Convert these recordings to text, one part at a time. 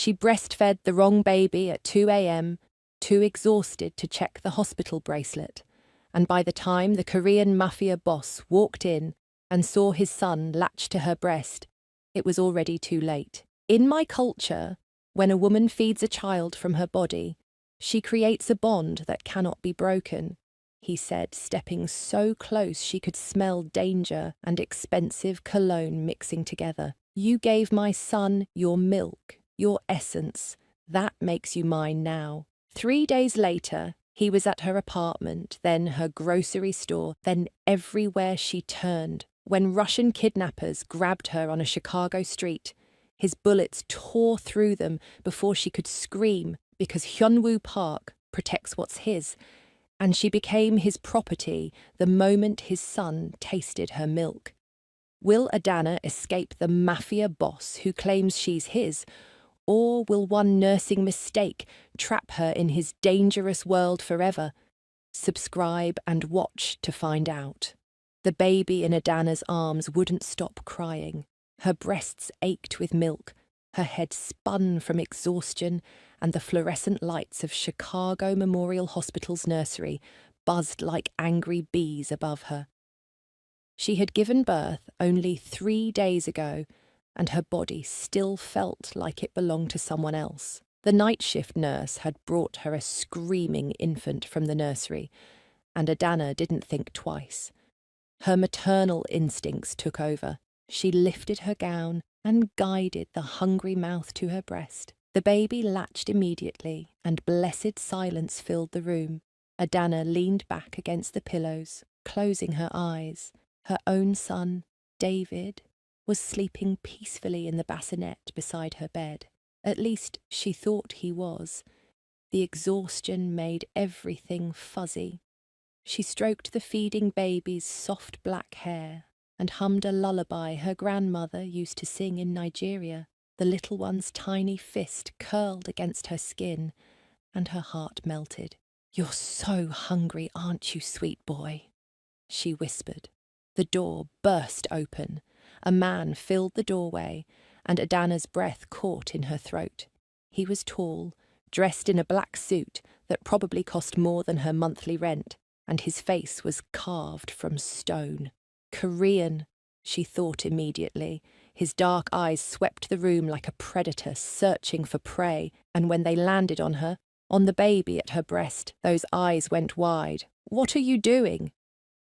She breastfed the wrong baby at 2 a.m., too exhausted to check the hospital bracelet, and by the time the Korean Mafia boss walked in and saw his son latched to her breast, it was already too late. In my culture, when a woman feeds a child from her body, she creates a bond that cannot be broken, he said, stepping so close she could smell danger and expensive cologne mixing together. You gave my son your milk, your essence. That makes you mine now. 3 days later, he was at her apartment, then her grocery store, then everywhere she turned. When Russian kidnappers grabbed her on a Chicago street, his bullets tore through them before she could scream because Hyunwoo Park protects what's his, and she became his property the moment his son tasted her milk. Will Adana escape the Mafia boss who claims she's his, or will one nursing mistake trap her in his dangerous world forever? Subscribe and watch to find out. The baby in Adana's arms wouldn't stop crying. Her breasts ached with milk, her head spun from exhaustion, and the fluorescent lights of Chicago Memorial Hospital's nursery buzzed like angry bees above her. She had given birth only 3 days ago, and her body still felt like it belonged to someone else. The night shift nurse had brought her a screaming infant from the nursery, and Adana didn't think twice. Her maternal instincts took over. She lifted her gown and guided the hungry mouth to her breast. The baby latched immediately, and blessed silence filled the room. Adana leaned back against the pillows, closing her eyes. Her own son, David, was sleeping peacefully in the bassinet beside her bed. At least she thought he was. The exhaustion made everything fuzzy. She stroked the feeding baby's soft black hair and hummed a lullaby her grandmother used to sing in Nigeria. The little one's tiny fist curled against her skin, and her heart melted. "You're so hungry, aren't you, sweet boy?" she whispered. The door burst open. A man filled the doorway, and Adana's breath caught in her throat. He was tall, dressed in a black suit that probably cost more than her monthly rent, and his face was carved from stone. Korean, she thought immediately. His dark eyes swept the room like a predator searching for prey, and when they landed on her, on the baby at her breast, those eyes went wide. "What are you doing?"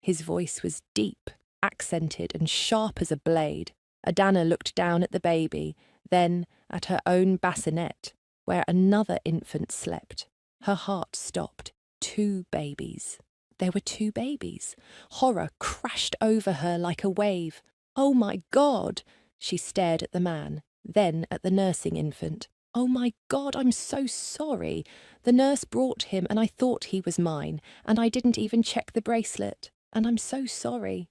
His voice was deep, accented and sharp as a blade. Adana looked down at the baby, then at her own bassinet, where another infant slept. Her heart stopped. 2 babies. There were 2 babies. Horror crashed over her like a wave. "Oh my God!" She stared at the man, then at the nursing infant. "Oh my God, I'm so sorry. The nurse brought him and I thought he was mine, and I didn't even check the bracelet, and I'm so sorry."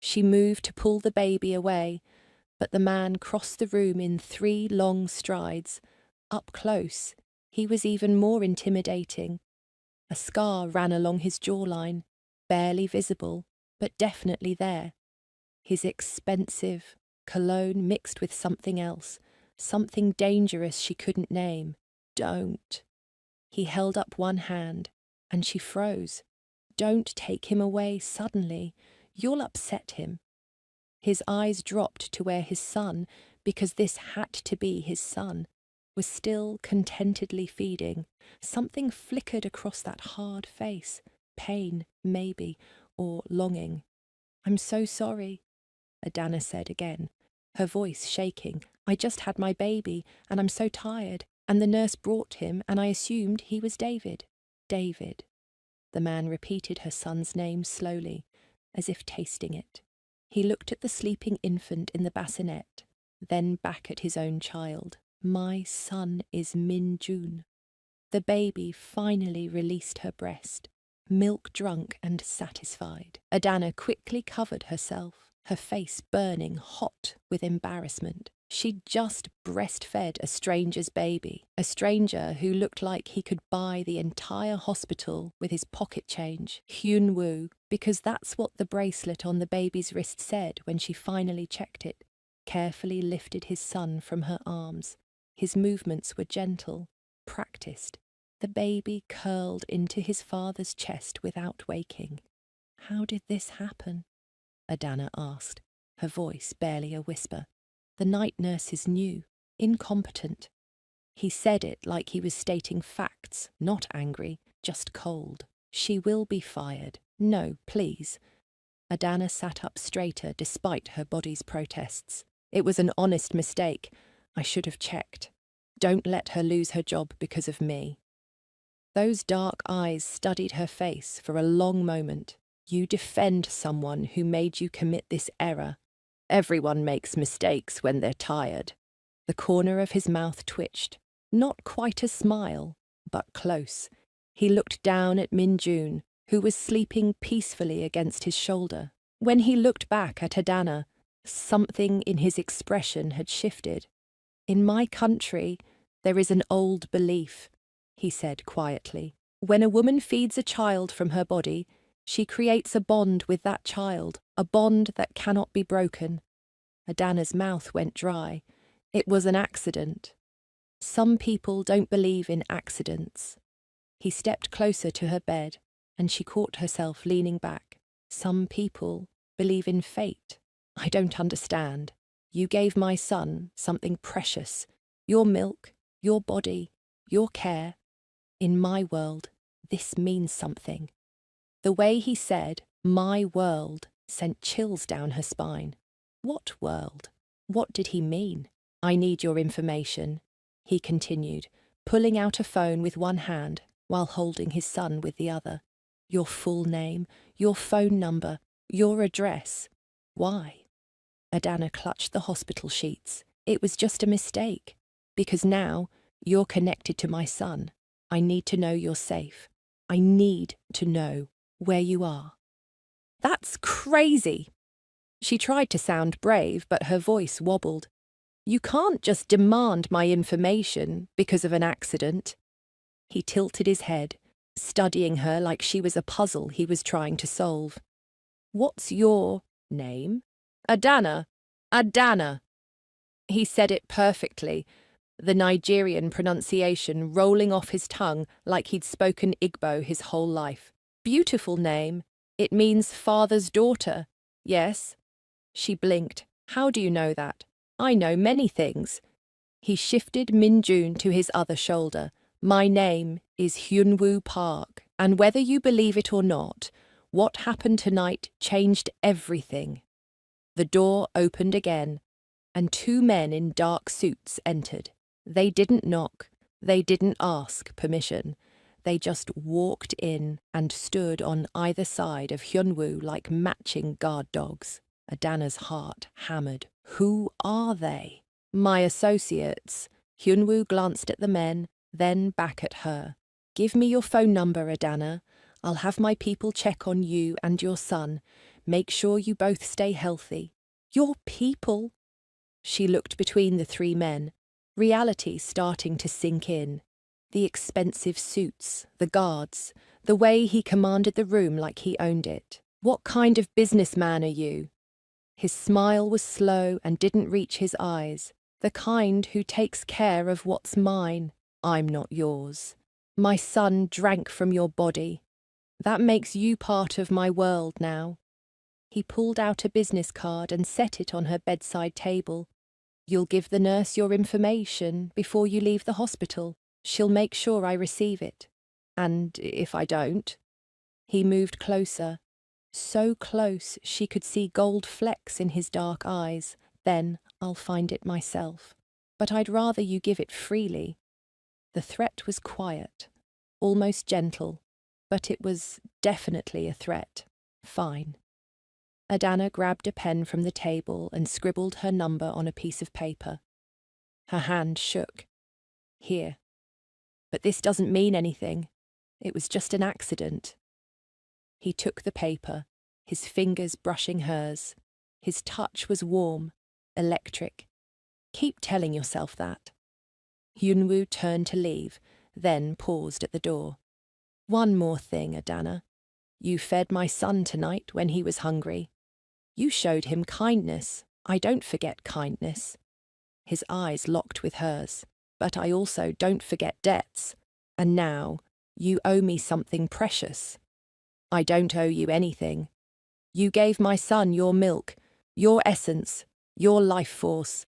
She moved to pull the baby away, but the man crossed the room in 3 long strides. Up close, he was even more intimidating. A scar ran along his jawline, barely visible, but definitely there. His expensive cologne mixed with something else, something dangerous she couldn't name. "Don't." He held up one hand, and she froze. "Don't take him away suddenly. You'll upset him." His eyes dropped to where his son, because this had to be his son, was still contentedly feeding. Something flickered across that hard face. Pain, maybe, or longing. "I'm so sorry," Adana said again, her voice shaking. "I just had my baby, and I'm so tired, and the nurse brought him, and I assumed he was David." "David." The man repeated her son's name slowly, as if tasting it. He looked at the sleeping infant in the bassinet, then back at his own child. "My son is Min Jun." The baby finally released her breast, milk drunk and satisfied. Adana quickly covered herself, her face burning hot with embarrassment. She'd just breastfed a stranger's baby, a stranger who looked like he could buy the entire hospital with his pocket change. Hyunwoo, because that's what the bracelet on the baby's wrist said when she finally checked it, carefully lifted his son from her arms. His movements were gentle, practiced. The baby curled into his father's chest without waking. "How did this happen?" Adana asked, her voice barely a whisper. The night nurses knew, incompetent. He said it like he was stating facts, not angry, just cold. "She will be fired. No, please." Adana sat up straighter despite her body's protests. "It was an honest mistake. I should have checked. Don't let her lose her job because of me." Those dark eyes studied her face for a long moment. "You defend someone who made you commit this error. Everyone makes mistakes when they're tired." The corner of his mouth twitched. Not quite a smile, but close. He looked down at Min-jun, who was sleeping peacefully against his shoulder. When he looked back at Adana, something in his expression had shifted. "In my country, there is an old belief," he said quietly. "When a woman feeds a child from her body, she creates a bond with that child, a bond that cannot be broken." Adana's mouth went dry. "It was an accident." "Some people don't believe in accidents." He stepped closer to her bed, and she caught herself leaning back. "Some people believe in fate." "I don't understand. You gave my son something precious. Your milk, your body, your care. In my world, this means something." The way he said, "my world," sent chills down her spine. What world? What did he mean? "I need your information," he continued, pulling out a phone with one hand while holding his son with the other. "Your full name, your phone number, your address. Why?" Adana clutched the hospital sheets. "It was just a mistake. Because now you're connected to my son. I need to know you're safe. I need to know where you are." "That's crazy." She tried to sound brave, but her voice wobbled. "You can't just demand my information because of an accident." He tilted his head, studying her like she was a puzzle he was trying to solve. "What's your name?" "Adana. Adana." He said it perfectly, the Nigerian pronunciation rolling off his tongue like he'd spoken Igbo his whole life. "Beautiful name. It means father's daughter. Yes." She blinked. "How do you know that?" "I know many things." He shifted Min-jun to his other shoulder. "My name is Hyunwoo Park, and whether you believe it or not, what happened tonight changed everything." The door opened again, and two men in dark suits entered. They didn't knock. They didn't ask permission. They just walked in and stood on either side of Hyunwoo like matching guard dogs. Adana's heart hammered. Who are they? "My associates." Hyunwoo glanced at the men, then back at her. "Give me your phone number, Adana. I'll have my people check on you and your son. Make sure you both stay healthy." "Your people?" She looked between the three men, reality starting to sink in. The expensive suits, the guards, the way he commanded the room like he owned it. "What kind of businessman are you?" His smile was slow and didn't reach his eyes. "The kind who takes care of what's mine." "I'm not yours. My son drank from your body. That makes you part of my world now." He pulled out a business card and set it on her bedside table. "You'll give the nurse your information before you leave the hospital. She'll make sure I receive it. And if I don't?" He moved closer. So close she could see gold flecks in his dark eyes. "Then I'll find it myself. But I'd rather you give it freely." The threat was quiet, almost gentle, but it was definitely a threat. "Fine." Adana grabbed a pen from the table and scribbled her number on a piece of paper. Her hand shook. "Here. But this doesn't mean anything. It was just an accident." He took the paper, his fingers brushing hers. His touch was warm, electric. "Keep telling yourself that." Hyunwoo turned to leave, then paused at the door. "One more thing, Adana. You fed my son tonight when he was hungry. You showed him kindness. I don't forget kindness." His eyes locked with hers. but I also don't forget debts. And now, you owe me something precious. I don't owe you anything. You gave my son your milk, your essence, your life force.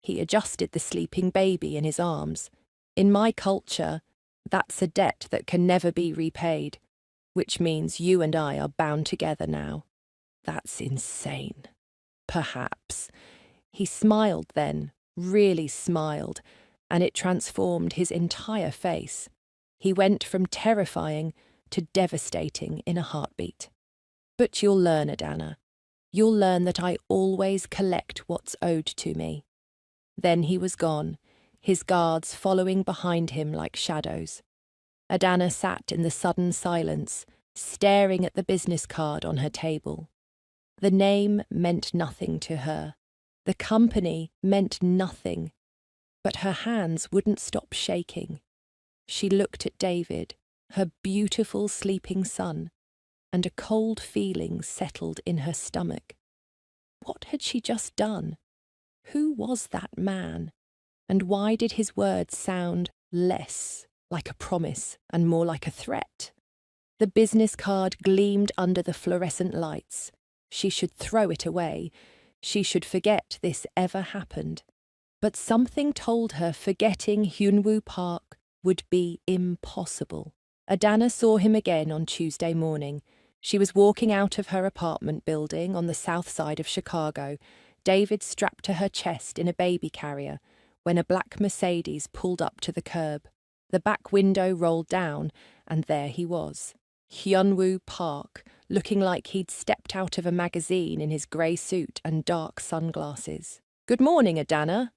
He adjusted the sleeping baby in his arms. In my culture, that's a debt that can never be repaid, which means you and I are bound together now. That's insane. Perhaps. He smiled then, really smiled, and it transformed his entire face. He went from terrifying to devastating in a heartbeat. But you'll learn, Adana. You'll learn that I always collect what's owed to me. Then he was gone, his guards following behind him like shadows. Adana sat in the sudden silence, staring at the business card on her table. The name meant nothing to her. The company meant nothing. But her hands wouldn't stop shaking. She looked at David, her beautiful sleeping son, and a cold feeling settled in her stomach. What had she just done? Who was that man? And why did his words sound less like a promise and more like a threat? The business card gleamed under the fluorescent lights. She should throw it away. She should forget this ever happened. But something told her forgetting Hyunwoo Park would be impossible. Adana saw him again on Tuesday morning. She was walking out of her apartment building on the south side of Chicago, David strapped to her chest in a baby carrier, when a black Mercedes pulled up to the curb. The back window rolled down, and there he was, Hyunwoo Park, looking like he'd stepped out of a magazine in his grey suit and dark sunglasses. "Good morning, Adana."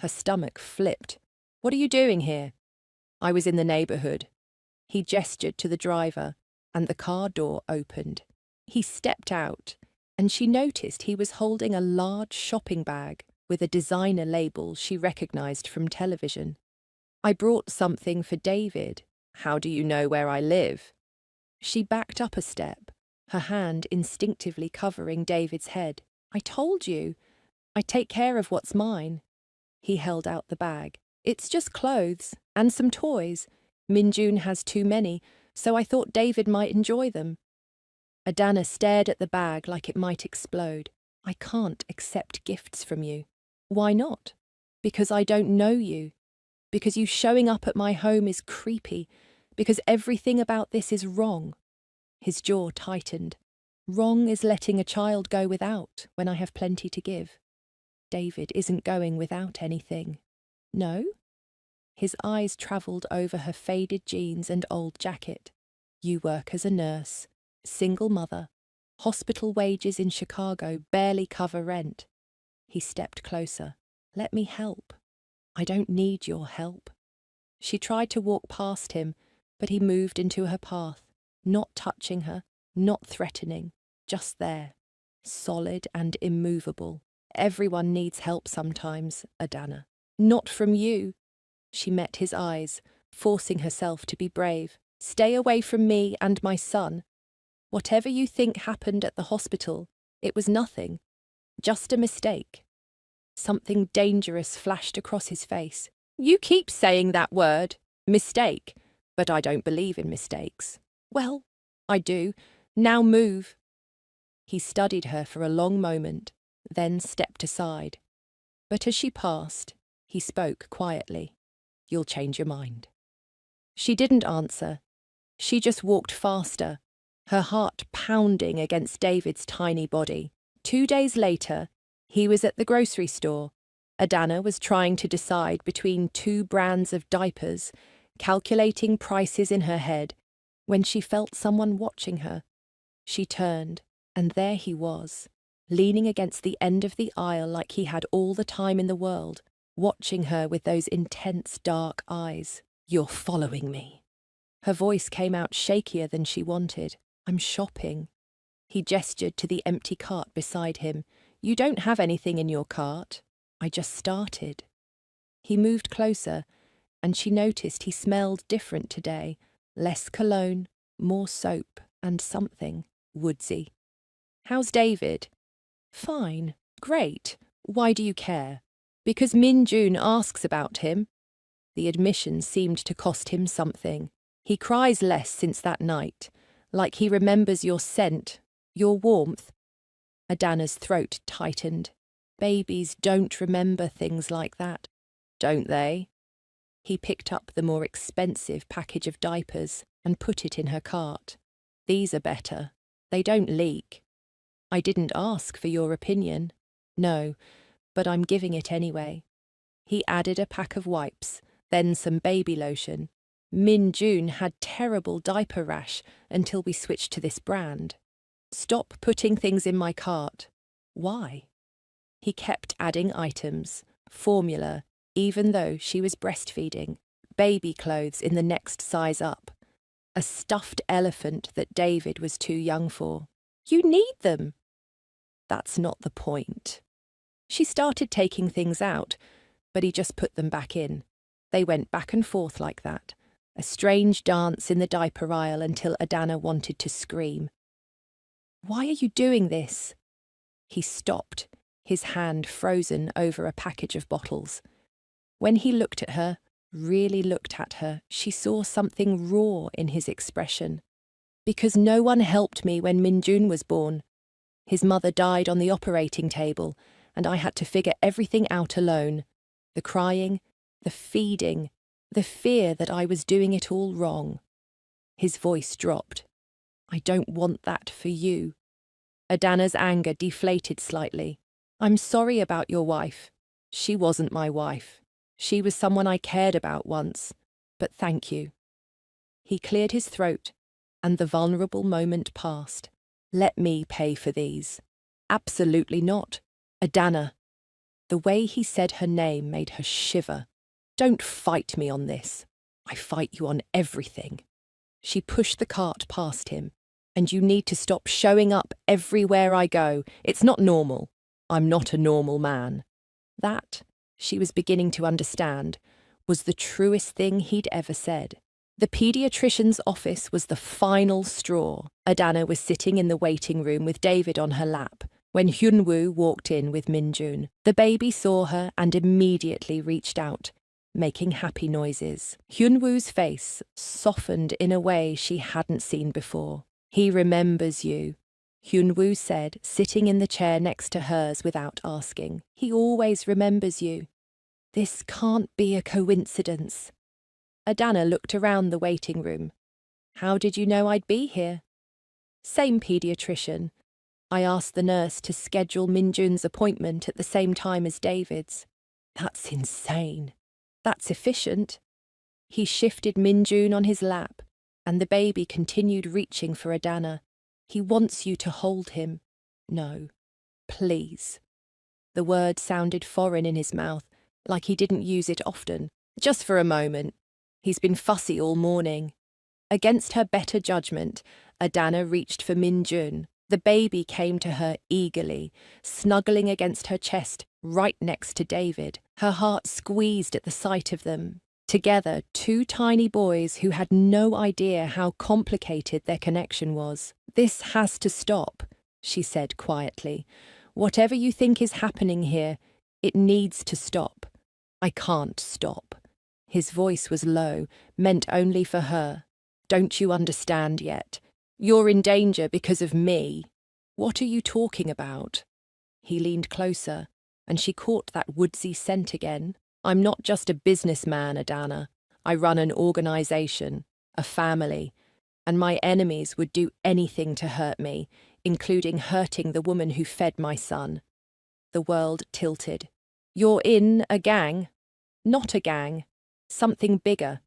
Her stomach flipped. "What are you doing here?" "I was in the neighbourhood." He gestured to the driver, and the car door opened. He stepped out, and she noticed he was holding a large shopping bag with a designer label she recognised from television. "I brought something for David. How do you know where I live?" She backed up a step, her hand instinctively covering David's head. "I told you. I take care of what's mine." He held out the bag. "It's just clothes and some toys. Minjun has too many, so I thought David might enjoy them." Adana stared at the bag like it might explode. "I can't accept gifts from you." "Why not?" "Because I don't know you. Because you showing up at my home is creepy. Because everything about this is wrong." His jaw tightened. "Wrong is letting a child go without when I have plenty to give. David isn't going without anything." "No?" His eyes travelled over her faded jeans and old jacket. "You work as a nurse, single mother, hospital wages in Chicago barely cover rent." He stepped closer. "Let me help." "I don't need your help." She tried to walk past him, but he moved into her path, not touching her, not threatening, just there, solid and immovable. "Everyone needs help sometimes, Adana. Not from you." She met his eyes, forcing herself to be brave. "Stay away from me and my son. Whatever you think happened at the hospital, it was nothing. Just a mistake." Something dangerous flashed across his face. "You keep saying that word, mistake, but I don't believe in mistakes." "Well, I do. Now move." He studied her for a long moment, then stepped aside. But as she passed, he spoke quietly. "You'll change your mind." She didn't answer. She just walked faster, her heart pounding against David's tiny body. 2 days later, he was at the grocery store. Adana was trying to decide between 2 brands of diapers, calculating prices in her head, when she felt someone watching her. She turned, and there he was, leaning against the end of the aisle like he had all the time in the world, watching her with those intense dark eyes. "You're following me." Her voice came out shakier than she wanted. "I'm shopping." He gestured to the empty cart beside him. "You don't have anything in your cart." "I just started." He moved closer, and she noticed he smelled different today. Less cologne, more soap, and something woodsy. "How's David?" "Fine. Great. Why do you care?" "Because Min Jun asks about him." The admission seemed to cost him something. He cries less since that night, like he remembers your scent, your warmth. Adana's throat tightened. Babies don't remember things like that, don't they? He picked up the more expensive package of diapers and put it in her cart. These are better. They don't leak. I didn't ask for your opinion. No, but I'm giving it anyway. He added a pack of wipes, then some baby lotion. Min Jun had terrible diaper rash until we switched to this brand. Stop putting things in my cart. Why? He kept adding items, formula, even though she was breastfeeding, baby clothes in the next size up, a stuffed elephant that David was too young for. You need them. That's not the point. She started taking things out, but he just put them back in. They went back and forth like that, a strange dance in the diaper aisle until Adana wanted to scream. Why are you doing this? He stopped, his hand frozen over a package of bottles. When he looked at her, really looked at her, she saw something raw in his expression. Because no one helped me when Min Jun was born. His mother died on the operating table, and I had to figure everything out alone. The crying, the feeding, the fear that I was doing it all wrong. His voice dropped. I don't want that for you. Adana's anger deflated slightly. I'm sorry about your wife. She wasn't my wife. She was someone I cared about once. But thank you. He cleared his throat, and the vulnerable moment passed. Let me pay for these. Absolutely not. Adana. The way he said her name made her shiver. Don't fight me on this. I fight you on everything. She pushed the cart past him. And you need to stop showing up everywhere I go. It's not normal. I'm not a normal man. That, she was beginning to understand, was the truest thing he'd ever said. The paediatrician's office was the final straw. Adana was sitting in the waiting room with David on her lap when Hyunwoo walked in with Min Jun. The baby saw her and immediately reached out, making happy noises. Hyunwoo's face softened in a way she hadn't seen before. He remembers you, Hyunwoo said, sitting in the chair next to hers without asking. He always remembers you. This can't be a coincidence. Adana looked around the waiting room. How did you know I'd be here? Same paediatrician. I asked the nurse to schedule Min Jun's appointment at the same time as David's. That's insane. That's efficient. He shifted Min Jun on his lap, and the baby continued reaching for Adana. He wants you to hold him. No, please. The word sounded foreign in his mouth, like he didn't use it often. Just for a moment. He's been fussy all morning. Against her better judgment, Adana reached for Min Jun. The baby came to her eagerly, snuggling against her chest right next to David. Her heart squeezed at the sight of them. Together, two tiny boys who had no idea how complicated their connection was. This has to stop, she said quietly. Whatever you think is happening here, it needs to stop. I can't stop. His voice was low, meant only for her. Don't you understand yet? You're in danger because of me. What are you talking about? He leaned closer, and she caught that woodsy scent again. I'm not just a businessman, Adana. I run an organization, a family, and my enemies would do anything to hurt me, including hurting the woman who fed my son. The world tilted. You're in a gang. Not a gang. Something bigger.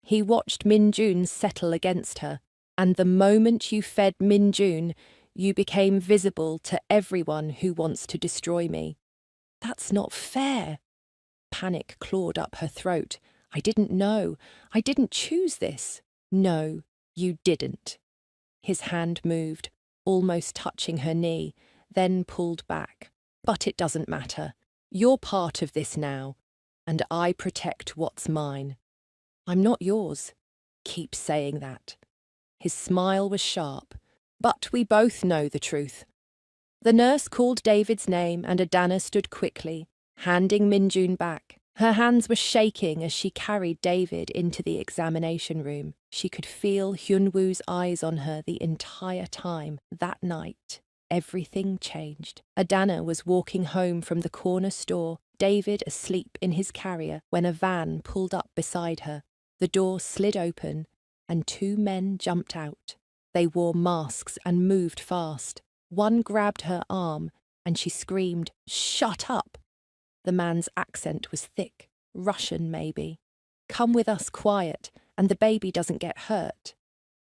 He watched Min Jun settle against her, and the moment you fed Min Jun, you became visible to everyone who wants to destroy me. That's not fair. Panic clawed up her throat. I didn't know. I didn't choose this. No, you didn't. His hand moved, almost touching her knee, then pulled back. But it doesn't matter. You're part of this now, and I protect what's mine. I'm not yours. Keep saying that. His smile was sharp, but we both know the truth. The nurse called David's name and Adana stood quickly, handing Min Jun back. Her hands were shaking as she carried David into the examination room. She could feel Hyunwoo's eyes on her the entire time. That night, everything changed. Adana was walking home from the corner store, David asleep in his carrier, when a van pulled up beside her. The door slid open, and two men jumped out. They wore masks and moved fast. One grabbed her arm, and she screamed, "Shut up!" The man's accent was thick, Russian maybe. "Come with us quiet, and the baby doesn't get hurt."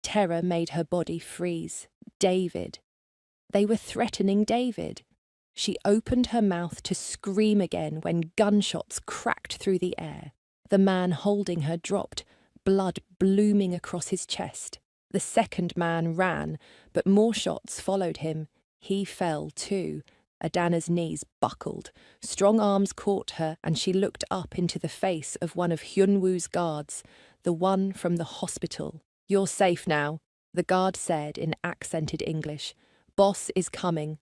Terror made her body freeze. David. They were threatening David. She opened her mouth to scream again when gunshots cracked through the air. The man holding her dropped, blood blooming across his chest. The second man ran, but more shots followed him. He fell too. Adana's knees buckled. Strong arms caught her, and she looked up into the face of one of Hyunwoo's guards, the one from the hospital. "You're safe now," the guard said in accented English. "Boss is coming."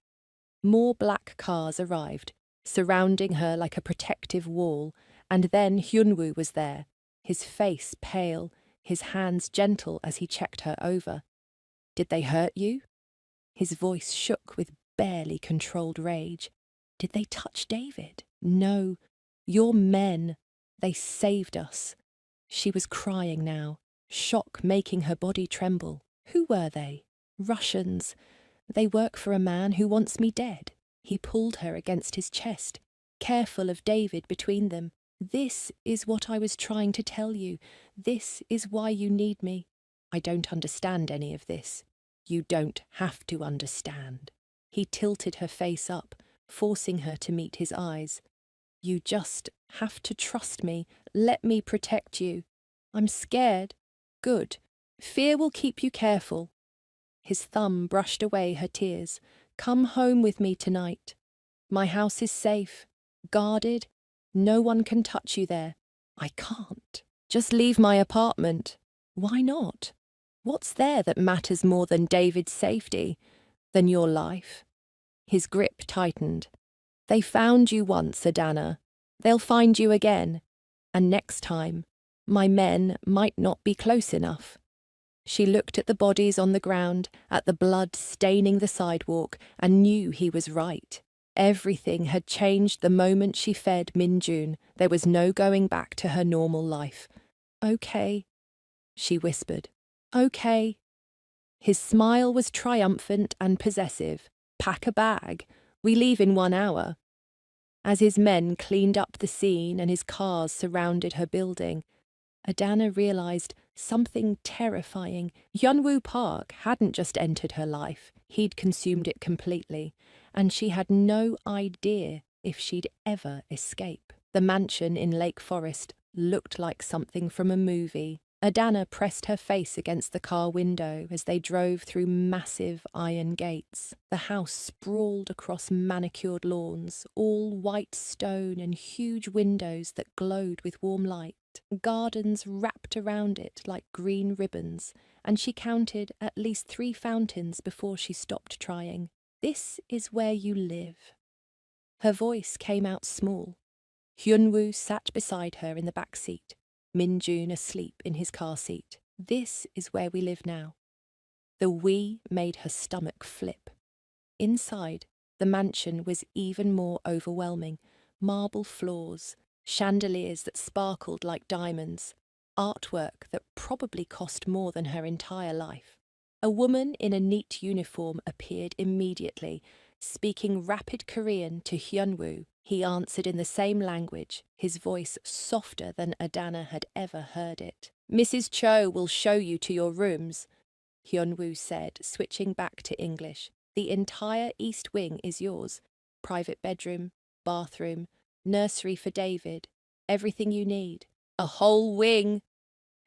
More black cars arrived, surrounding her like a protective wall, and then Hyunwoo was there, his face pale, his hands gentle as he checked her over. "Did they hurt you?" His voice shook with barely controlled rage. "Did they touch David?" "No. Your men. They saved us." She was crying now, shock making her body tremble. "Who were they?" "Russians. They work for a man who wants me dead." He pulled her against his chest, careful of David between them. "This is what I was trying to tell you. This is why you need me. I don't understand any of this. You don't have to understand." He tilted her face up, forcing her to meet his eyes. "You just have to trust me. Let me protect you. I'm scared." "Good. Fear will keep you careful." His thumb brushed away her tears. "Come home with me tonight. My house is safe, guarded. No one can touch you there." "I can't." "Just leave my apartment." "Why not? What's there that matters more than David's safety? Than your life?" His grip tightened. "They found you once, Adana. They'll find you again. And next time, my men might not be close enough." She looked at the bodies on the ground, at the blood staining the sidewalk, and knew he was right. Everything had changed the moment she fed Min-jun. There was no going back to her normal life. "Okay," she whispered. "Okay." His smile was triumphant and possessive. "Pack a bag. We leave in 1 hour." As his men cleaned up the scene and his cars surrounded her building, Adana realized something terrifying. Hyunwoo Park hadn't just entered her life, he'd consumed it completely, and she had no idea if she'd ever escape. The mansion in Lake Forest looked like something from a movie. Adana pressed her face against the car window as they drove through massive iron gates. The house sprawled across manicured lawns, all white stone and huge windows that glowed with warm light. Gardens wrapped around it like green ribbons, and she counted at least 3 fountains before she stopped trying. "This is where you live." Her voice came out small. Hyunwoo sat beside her in the back seat, Min-jun asleep in his car seat. "This is where we live now." The "we" made her stomach flip. Inside, the mansion was even more overwhelming. Marble floors, chandeliers that sparkled like diamonds, artwork that probably cost more than her entire life. A woman in a neat uniform appeared immediately, speaking rapid Korean to Hyunwoo. He answered in the same language, his voice softer than Adana had ever heard it. "Mrs. Cho will show you to your rooms," Hyunwoo said, switching back to English. "The entire east wing is yours. Private bedroom, bathroom, nursery for David, everything you need." "A whole wing!"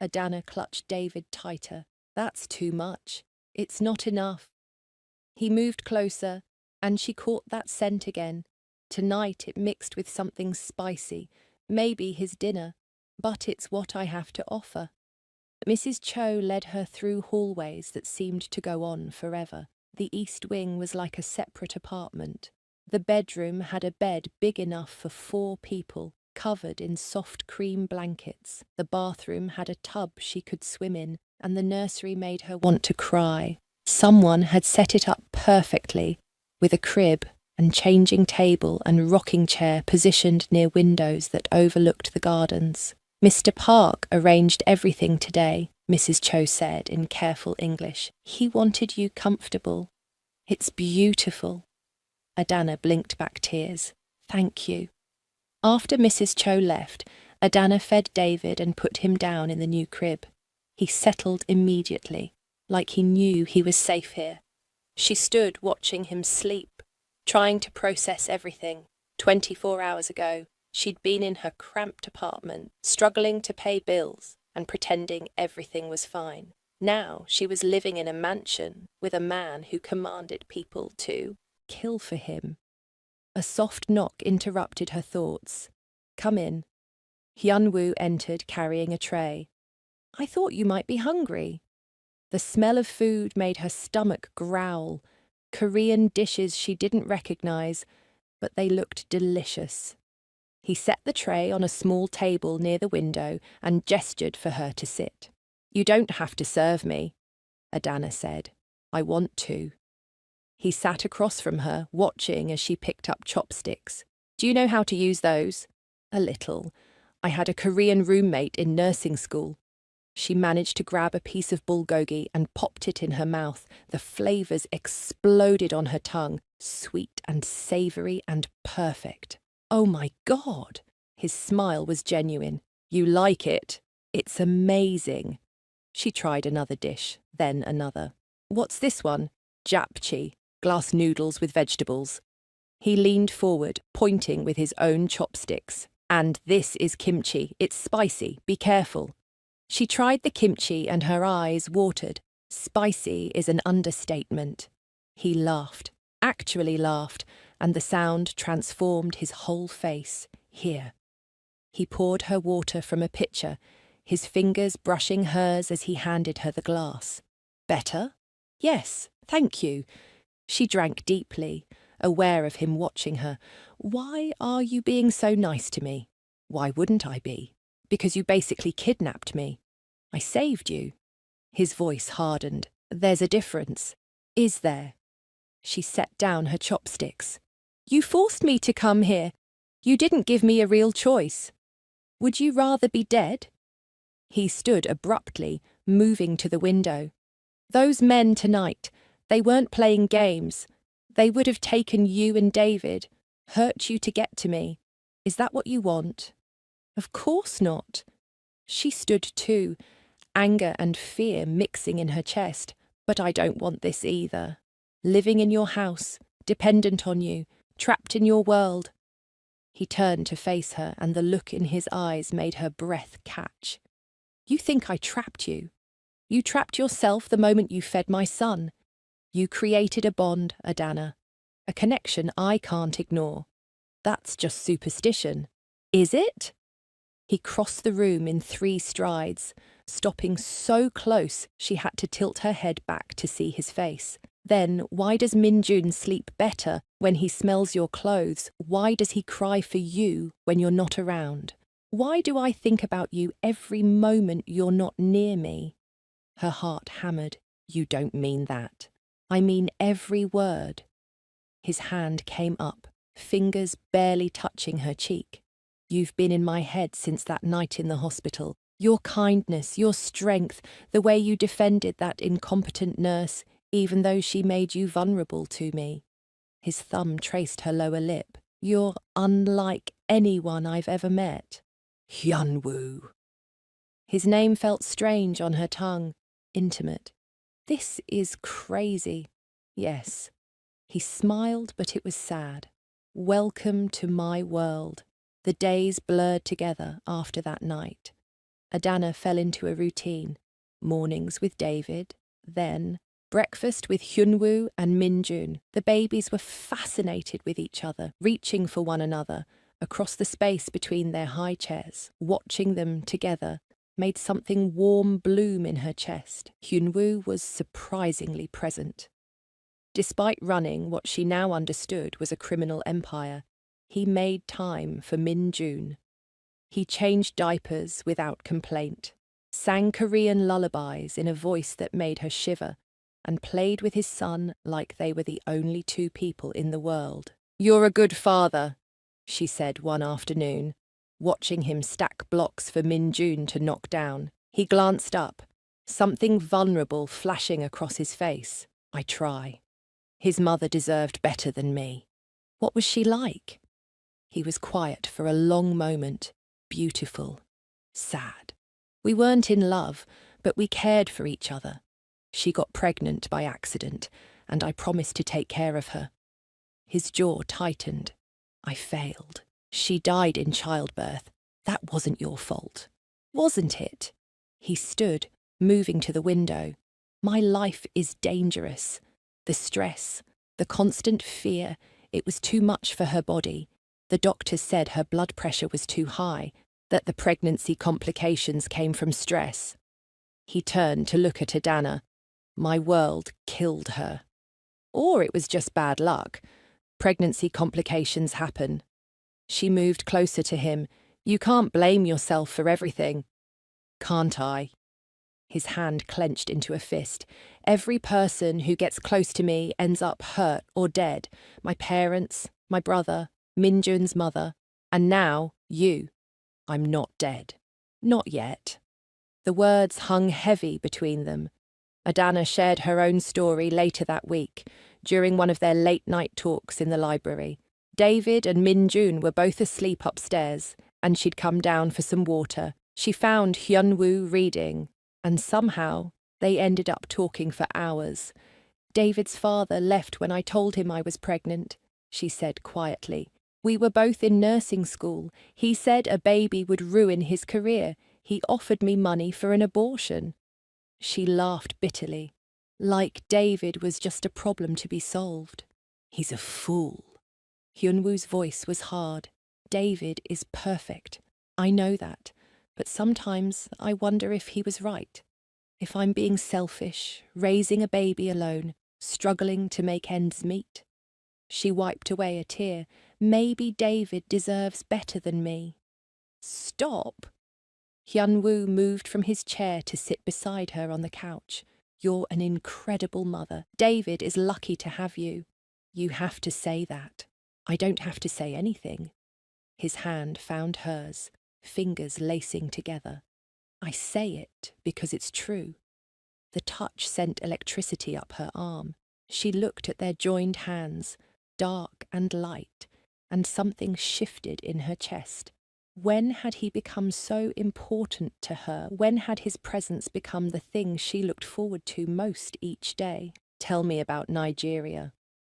Adana clutched David tighter. "That's too much. It's not enough." He moved closer, and she caught that scent again. Tonight it mixed with something spicy, maybe his dinner, but it's what I have to offer. Mrs. Cho led her through hallways that seemed to go on forever. The east wing was like a separate apartment. The bedroom had a bed big enough for 4 people, covered in soft cream blankets. The bathroom had a tub she could swim in, and the nursery made her want to cry. Someone had set it up perfectly, with a crib and changing table and rocking chair positioned near windows that overlooked the gardens. "Mr. Park arranged everything today," Mrs. Cho said in careful English. "He wanted you comfortable. It's beautiful." Adana blinked back tears. "Thank you." After Mrs. Cho left, Adana fed David and put him down in the new crib. He settled immediately, like he knew he was safe here. She stood watching him sleep, trying to process everything. 24 hours ago, she'd been in her cramped apartment, struggling to pay bills and pretending everything was fine. Now she was living in a mansion with a man who commanded people to kill for him. A soft knock interrupted her thoughts. "Come in." Hyunwoo entered carrying a tray. "I thought you might be hungry." The smell of food made her stomach growl. Korean dishes she didn't recognize, but they looked delicious. He set the tray on a small table near the window and gestured for her to sit. "You don't have to serve me," Adana said. "I want to." He sat across from her, watching as she picked up chopsticks. "Do you know how to use those?" "A little. I had a Korean roommate in nursing school." She managed to grab a piece of bulgogi and popped it in her mouth. The flavors exploded on her tongue, sweet and savory and perfect. "Oh my God!" His smile was genuine. "You like it? It's amazing." She tried another dish, then another. "What's this one?" "Japchae, glass noodles with vegetables." He leaned forward, pointing with his own chopsticks. "And this is kimchi. It's spicy. Be careful." She tried the kimchi and her eyes watered. "Spicy is an understatement." He laughed, actually laughed, and the sound transformed his whole face. "Here." He poured her water from a pitcher, his fingers brushing hers as he handed her the glass. "Better?" "Yes, thank you." She drank deeply, aware of him watching her. "Why are you being so nice to me?" "Why wouldn't I be?" "Because you basically kidnapped me." "I saved you." His voice hardened. "There's a difference." "Is there?" She set down her chopsticks. "You forced me to come here. You didn't give me a real choice. Would you rather be dead?" He stood abruptly, moving to the window. "Those men tonight, they weren't playing games. They would have taken you and David, hurt you to get to me. Is that what you want?" "Of course not." She stood too, anger and fear mixing in her chest. "But I don't want this either. Living in your house, dependent on you, trapped in your world." He turned to face her, and the look in his eyes made her breath catch. "You think I trapped you? You trapped yourself the moment you fed my son. You created a bond, Adana, a connection I can't ignore. That's just superstition." "Is it?" He crossed the room in 3 strides, stopping so close she had to tilt her head back to see his face. "Then why does Min-jun sleep better when he smells your clothes? Why does he cry for you when you're not around? Why do I think about you every moment you're not near me?" Her heart hammered. "You don't mean that." "I mean every word." His hand came up, fingers barely touching her cheek. "You've been in my head since that night in the hospital. Your kindness, your strength, the way you defended that incompetent nurse, even though she made you vulnerable to me." His thumb traced her lower lip. "You're unlike anyone I've ever met." "Hyunwoo." His name felt strange on her tongue, intimate. "This is crazy." "Yes." He smiled, but it was sad. "Welcome to my world." The days blurred together after that night. Adana fell into a routine. Mornings with David, then breakfast with Hyunwoo and Min-jun. The babies were fascinated with each other, reaching for one another across the space between their high chairs. Watching them together made something warm bloom in her chest. Hyunwoo was surprisingly present. Despite running what she now understood was a criminal empire, he made time for Min-jun. He changed diapers without complaint, sang Korean lullabies in a voice that made her shiver, and played with his son like they were the only two people in the world. "You're a good father," she said one afternoon, watching him stack blocks for Min-jun to knock down. He glanced up, something vulnerable flashing across his face. "I try. His mother deserved better than me." What was she like? He was quiet for a long moment, beautiful, sad. "We weren't in love, but we cared for each other. She got pregnant by accident, and I promised to take care of her." His jaw tightened. "I failed. She died in childbirth. That wasn't your fault." "Wasn't it?" He stood, moving to the window. "My life is dangerous. The stress, the constant fear, it was too much for her body. The doctors said her blood pressure was too high, that the pregnancy complications came from stress." He turned to look at Adana. "My world killed her. Or it was just bad luck. Pregnancy complications happen." She moved closer to him. "You can't blame yourself for everything." "Can't I?" His hand clenched into a fist. "Every person who gets close to me ends up hurt or dead. My parents, my brother, Min-jun's mother, and now you. I'm not dead. Not yet." The words hung heavy between them. Adana shared her own story later that week, during one of their late-night talks in the library. David and Min-jun were both asleep upstairs, and she'd come down for some water. She found Hyun-woo reading, and somehow they ended up talking for hours. "David's father left when I told him I was pregnant," she said quietly. "We were both in nursing school. He said a baby would ruin his career. He offered me money for an abortion." She laughed bitterly, like David was just a problem to be solved. "He's a fool." Hyun-woo's voice was hard. "David is perfect. I know that, but sometimes I wonder if he was right. If I'm being selfish, raising a baby alone, struggling to make ends meet." She wiped away a tear. "Maybe David deserves better than me." "Stop!" Hyun-woo moved from his chair to sit beside her on the couch. "You're an incredible mother. David is lucky to have you." "You have to say that." "I don't have to say anything." His hand found hers, fingers lacing together. "I say it because it's true." The touch sent electricity up her arm. She looked at their joined hands, dark and light, and something shifted in her chest. When had he become so important to her? When had his presence become the thing she looked forward to most each day? "Tell me about Nigeria,"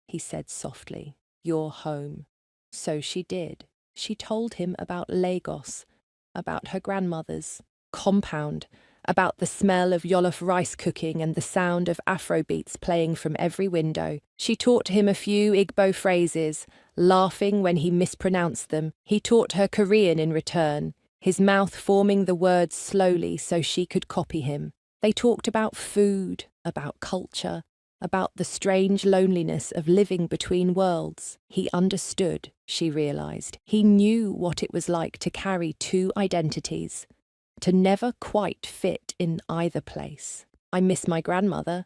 he said softly. "Your home." So she did. She told him about Lagos, about her grandmother's compound, about the smell of Jollof rice cooking and the sound of Afrobeats playing from every window. She taught him a few Igbo phrases, laughing when he mispronounced them. He taught her Korean in return, his mouth forming the words slowly so she could copy him. They talked about food, about culture, about the strange loneliness of living between worlds. He understood, she realized. He knew what it was like to carry two identities, to never quite fit in either place. "I miss my grandmother,"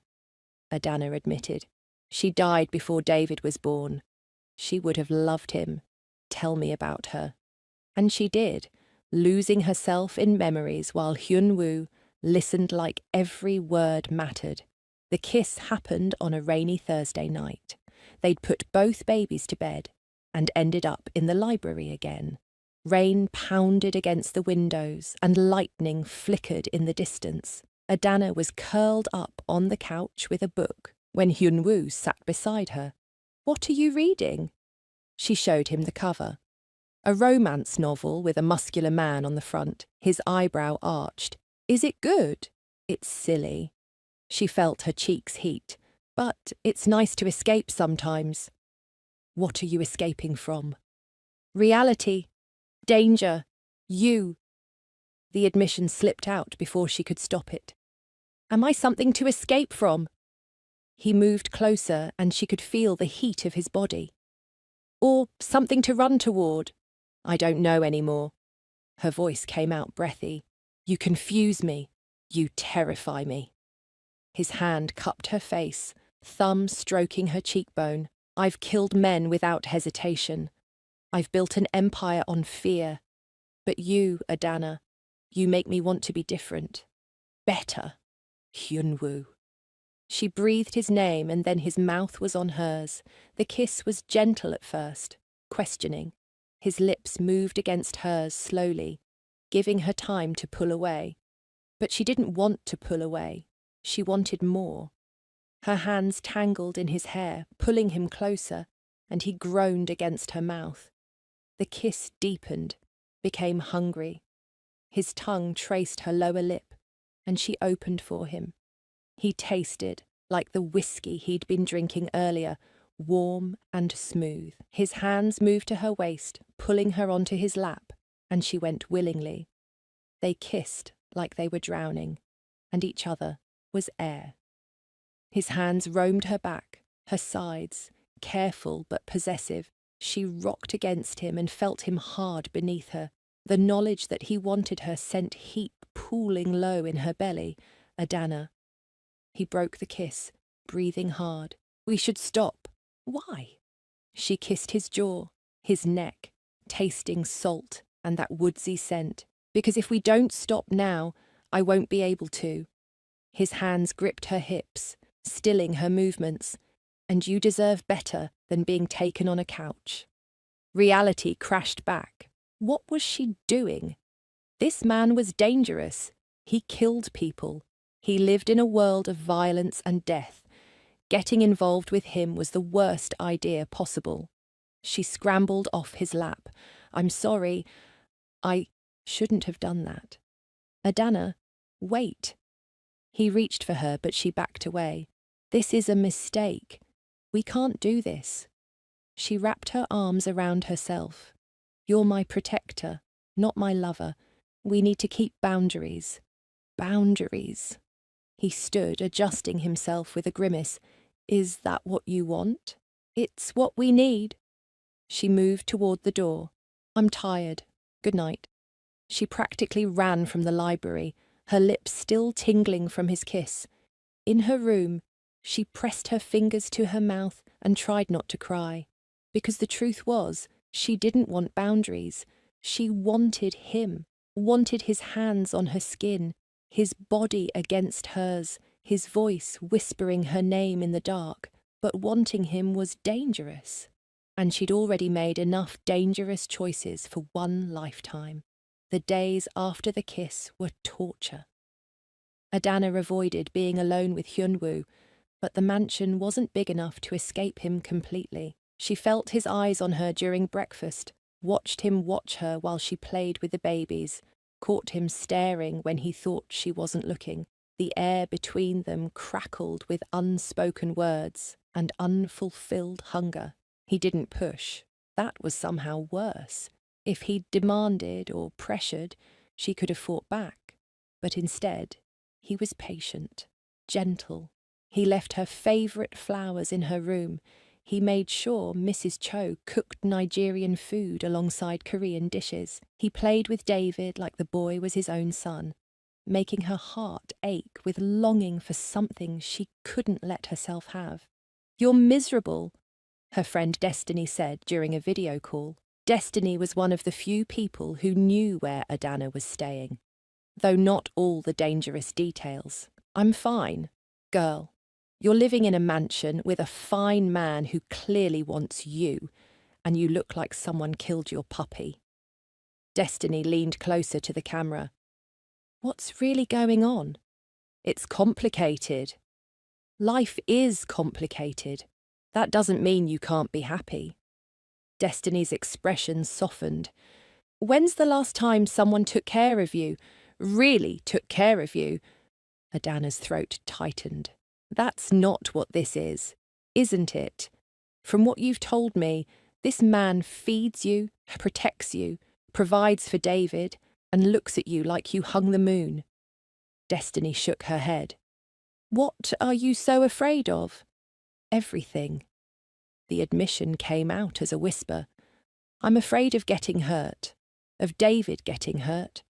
Adana admitted. "She died before David was born. She would have loved him. Tell me about her." And she did, losing herself in memories while Hyun-woo listened like every word mattered. The kiss happened on a rainy Thursday night. They'd put both babies to bed and ended up in the library again. Rain pounded against the windows and lightning flickered in the distance. Adana was curled up on the couch with a book when Hyun-woo sat beside her. "What are you reading?" She showed him the cover. A romance novel with a muscular man on the front, his eyebrow arched. "Is it good?" "It's silly." She felt her cheeks heat. "But it's nice to escape sometimes." "What are you escaping from?" "Reality. Danger. You." The admission slipped out before she could stop it. "Am I something to escape from?" He moved closer and she could feel the heat of his body. "Or something to run toward?" "I don't know anymore." Her voice came out breathy. You confuse me. You terrify me. His hand cupped her face, thumb stroking her cheekbone. I've killed men without hesitation. I've built an empire on fear. But you, Adana, you make me want to be different. Better. Hyunwoo. She breathed his name and then his mouth was on hers. The kiss was gentle at first, questioning. His lips moved against hers slowly, giving her time to pull away. But she didn't want to pull away. She wanted more. Her hands tangled in his hair, pulling him closer, and he groaned against her mouth. The kiss deepened, became hungry. His tongue traced her lower lip, and she opened for him. He tasted like the whiskey he'd been drinking earlier, warm and smooth. His hands moved to her waist, pulling her onto his lap, and she went willingly. They kissed like they were drowning, and each other was air. His hands roamed her back, her sides, careful but possessive. She rocked against him and felt him hard beneath her. The knowledge that he wanted her sent heat pooling low in her belly. Adana. He broke the kiss, breathing hard. We should stop. Why? She kissed his jaw, his neck, tasting salt and that woodsy scent. Because if we don't stop now, I won't be able to. His hands gripped her hips, stilling her movements. And you deserve better than being taken on a couch. Reality crashed back. What was she doing? This man was dangerous. He killed people. He lived in a world of violence and death. Getting involved with him was the worst idea possible. She scrambled off his lap. I'm sorry. I shouldn't have done that. Adana, wait. He reached for her, but she backed away. This is a mistake. We can't do this. She wrapped her arms around herself. You're my protector, not my lover. We need to keep boundaries. Boundaries. He stood, adjusting himself with a grimace. Is that what you want? It's what we need. She moved toward the door. I'm tired. Good night. She practically ran from the library, her lips still tingling from his kiss. In her room, she pressed her fingers to her mouth and tried not to cry. Because the truth was, she didn't want boundaries. She wanted him, wanted his hands on her skin, his body against hers, his voice whispering her name in the dark. But wanting him was dangerous. And she'd already made enough dangerous choices for one lifetime. The days after the kiss were torture. Adana avoided being alone with Hyunwoo, but the mansion wasn't big enough to escape him completely. She felt his eyes on her during breakfast, watched him watch her while she played with the babies, caught him staring when he thought she wasn't looking. The air between them crackled with unspoken words and unfulfilled hunger. He didn't push. That was somehow worse. If he'd demanded or pressured, she could have fought back. But instead, he was patient, gentle. He left her favourite flowers in her room. He made sure Mrs. Cho cooked Nigerian food alongside Korean dishes. He played with David like the boy was his own son, making her heart ache with longing for something she couldn't let herself have. You're miserable, her friend Destiny said during a video call. Destiny was one of the few people who knew where Adana was staying, though not all the dangerous details. I'm fine, girl. You're living in a mansion with a fine man who clearly wants you, and you look like someone killed your puppy. Destiny leaned closer to the camera. What's really going on? It's complicated. Life is complicated. That doesn't mean you can't be happy. Destiny's expression softened. When's the last time someone took care of you? Really took care of you? Adana's throat tightened. That's not what this is, isn't it? From what you've told me, this man feeds you, protects you, provides for David, and looks at you like you hung the moon. Destiny shook her head. What are you so afraid of? Everything. The admission came out as a whisper. I'm afraid of getting hurt. of David getting hurt,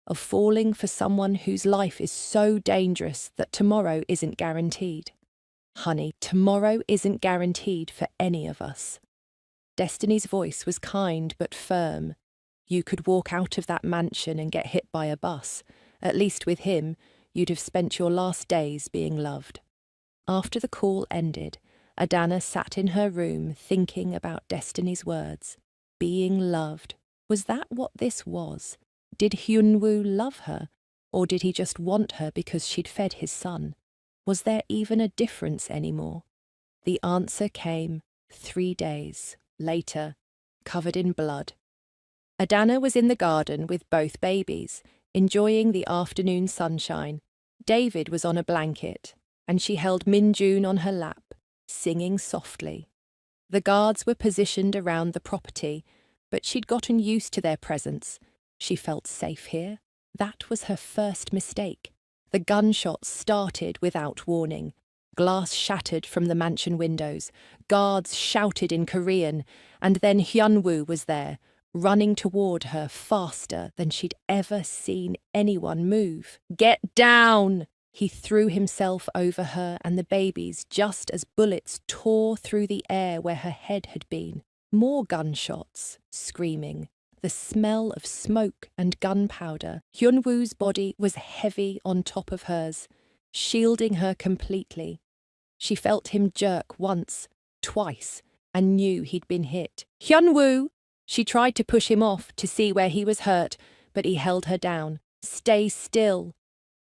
of falling for someone whose life is so dangerous that tomorrow isn't guaranteed. Honey, tomorrow isn't guaranteed for any of us. Destiny's voice was kind but firm. You could walk out of that mansion and get hit by a bus. At least with him, you'd have spent your last days being loved. After the call ended, Adana sat in her room thinking about Destiny's words. Being loved. Was that what this was? Did Hyunwoo love her, or did he just want her because she'd fed his son? Was there even a difference anymore? The answer came 3 days later, covered in blood. Adana was in the garden with both babies, enjoying the afternoon sunshine. David was on a blanket, and she held Minjun on her lap, singing softly. The guards were positioned around the property, but she'd gotten used to their presence. She felt safe here. That was her first mistake. The gunshots started without warning. Glass shattered from the mansion windows. Guards shouted in Korean, and then Hyunwoo was there, running toward her faster than she'd ever seen anyone move. "Get down!" He threw himself over her and the babies just as bullets tore through the air where her head had been. More gunshots, screaming. The smell of smoke and gunpowder. Hyunwoo's body was heavy on top of hers, shielding her completely. She felt him jerk once, twice, and knew he'd been hit. "Hyunwoo!" She tried to push him off to see where he was hurt, but he held her down. "Stay still."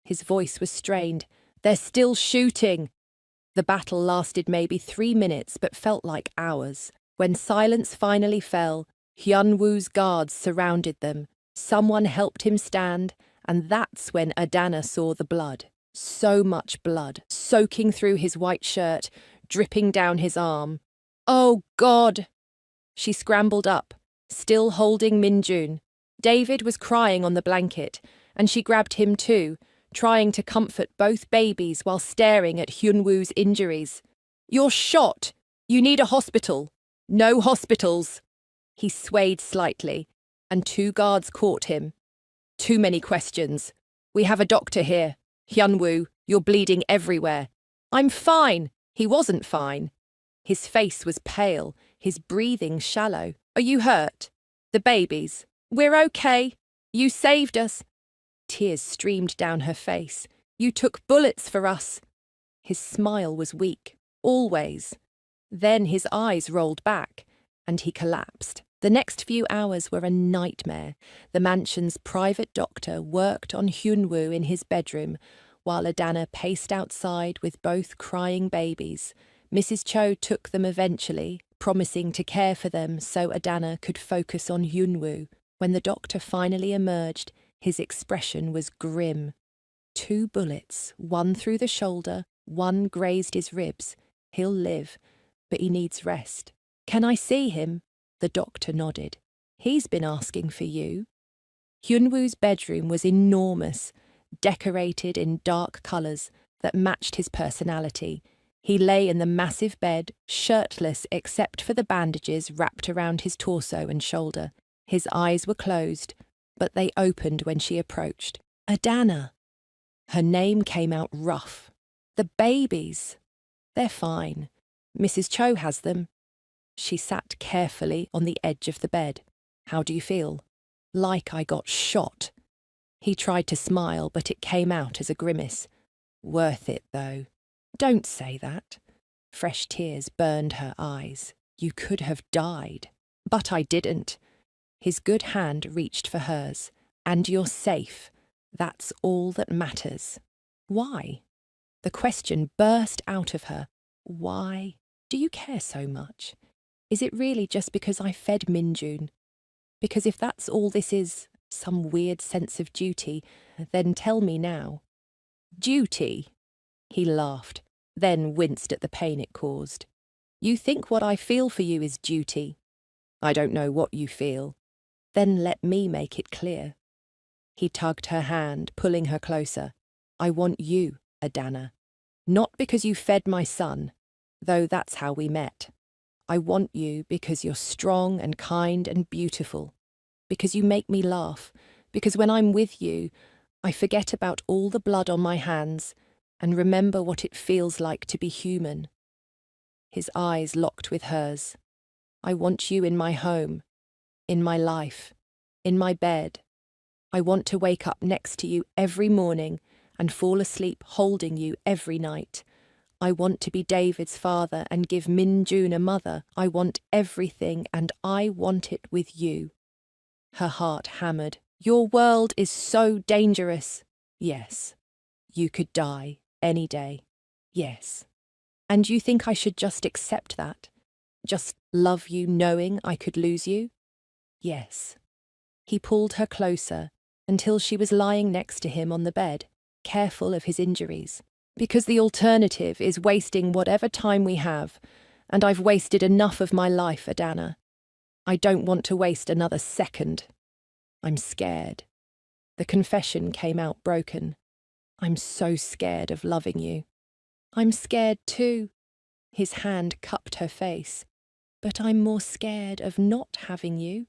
His voice was strained. "They're still shooting." The battle lasted maybe 3 minutes, but felt like hours. When silence finally fell, Hyunwoo's guards surrounded them. Someone helped him stand, and that's when Adana saw the blood. So much blood, soaking through his white shirt, dripping down his arm. "Oh, God!" She scrambled up, still holding Minjun. David was crying on the blanket, and she grabbed him too, trying to comfort both babies while staring at Hyunwoo's injuries. "You're shot! You need a hospital!" "No hospitals!" He swayed slightly, and 2 guards caught him. "Too many questions. We have a doctor here. Hyunwoo, you're bleeding everywhere." "I'm fine." He wasn't fine. His face was pale, his breathing shallow. "Are you hurt?" "The babies." "We're okay. You saved us." Tears streamed down her face. "You took bullets for us." His smile was weak, always. Then his eyes rolled back, and he collapsed. The next few hours were a nightmare. The mansion's private doctor worked on Hyunwoo in his bedroom, while Adana paced outside with both crying babies. Mrs. Cho took them eventually, promising to care for them so Adana could focus on Hyunwoo. When the doctor finally emerged, his expression was grim. 2 bullets, one through the shoulder, one grazed his ribs. He'll live, but he needs rest. "Can I see him?" The doctor nodded. "He's been asking for you." Hyunwoo's bedroom was enormous, decorated in dark colours that matched his personality. He lay in the massive bed, shirtless except for the bandages wrapped around his torso and shoulder. His eyes were closed, but they opened when she approached. "Adana." Her name came out rough. "The babies." "They're fine. Mrs. Cho has them." She sat carefully on the edge of the bed. "How do you feel?" "Like I got shot." He tried to smile, but it came out as a grimace. "Worth it, though." "Don't say that." Fresh tears burned her eyes. "You could have died." "But I didn't." His good hand reached for hers. "And you're safe. That's all that matters." "Why?" The question burst out of her. "Why do you care so much? Is it really just because I fed Minjun? Because if that's all this is, some weird sense of duty, then tell me now." "Duty?" He laughed, then winced at the pain it caused. "You think what I feel for you is duty. I don't know what you feel. Then let me make it clear." He tugged her hand, pulling her closer. "I want you, Adana. Not because you fed my son, though that's how we met. I want you because you're strong and kind and beautiful. because you make me laugh, because when I'm with you, I forget about all the blood on my hands and remember what it feels like to be human. His eyes locked with hers. I want you in my home, in my life, in my bed. I want to wake up next to you every morning and fall asleep holding you every night. I want to be David's father and give Min Jun a mother. I want everything, and I want it with you. Her heart hammered. Your world is so dangerous. Yes. You could die any day. Yes. And you think I should just accept that? Just love you knowing I could lose you? Yes. He pulled her closer until she was lying next to him on the bed, careful of his injuries. Because the alternative is wasting whatever time we have, and I've wasted enough of my life, Adana. I don't want to waste another second. I'm scared. The confession came out broken. I'm so scared of loving you. I'm scared too. His hand cupped her face. But I'm more scared of not having you.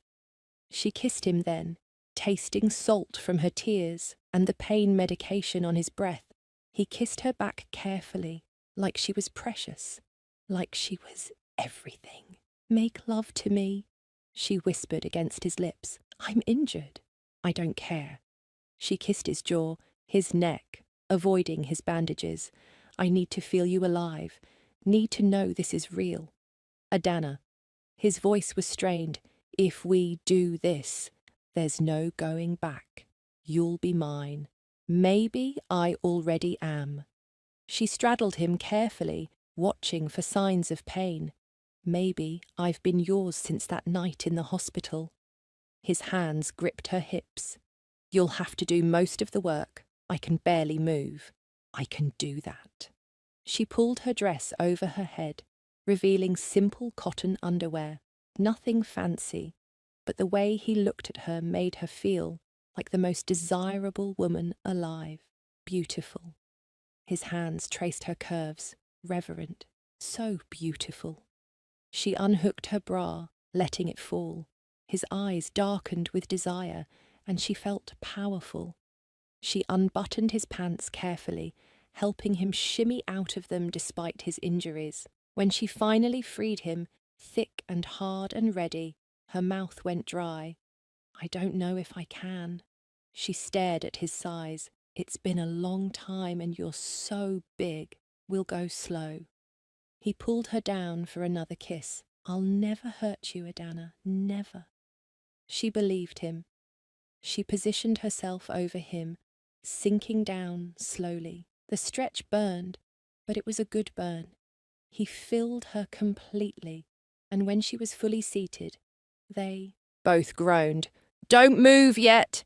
She kissed him then, tasting salt from her tears and the pain medication on his breath. He kissed her back carefully, like she was precious, like she was everything. Make love to me, she whispered against his lips. I'm injured. I don't care. She kissed his jaw, his neck, avoiding his bandages. I need to feel you alive, need to know this is real. Adana. His voice was strained. If we do this, there's no going back. You'll be mine. Maybe I already am. She straddled him carefully, watching for signs of pain. Maybe I've been yours since that night in the hospital. His hands gripped her hips. You'll have to do most of the work. I can barely move. I can do that. She pulled her dress over her head, revealing simple cotton underwear. Nothing fancy, but the way he looked at her made her feel like the most desirable woman alive, beautiful. His hands traced her curves, reverent, so beautiful. She unhooked her bra, letting it fall. His eyes darkened with desire, and she felt powerful. She unbuttoned his pants carefully, helping him shimmy out of them despite his injuries. When she finally freed him, thick and hard and ready, her mouth went dry. I don't know if I can. She stared at his size. It's been a long time and you're so big. We'll go slow. He pulled her down for another kiss. I'll never hurt you, Adana, never. She believed him. She positioned herself over him, sinking down slowly. The stretch burned, but it was a good burn. He filled her completely, and when she was fully seated, they both groaned. Don't move yet!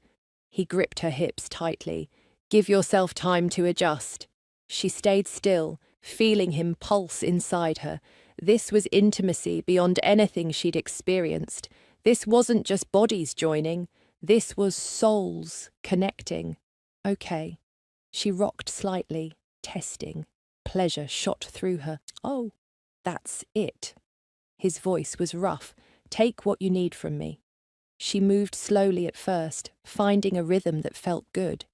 He gripped her hips tightly. Give yourself time to adjust. She stayed still, feeling him pulse inside her. This was intimacy beyond anything she'd experienced. This wasn't just bodies joining. This was souls connecting. Okay. She rocked slightly, testing. Pleasure shot through her. Oh, that's it. His voice was rough. Take what you need from me. She moved slowly at first, finding a rhythm that felt good.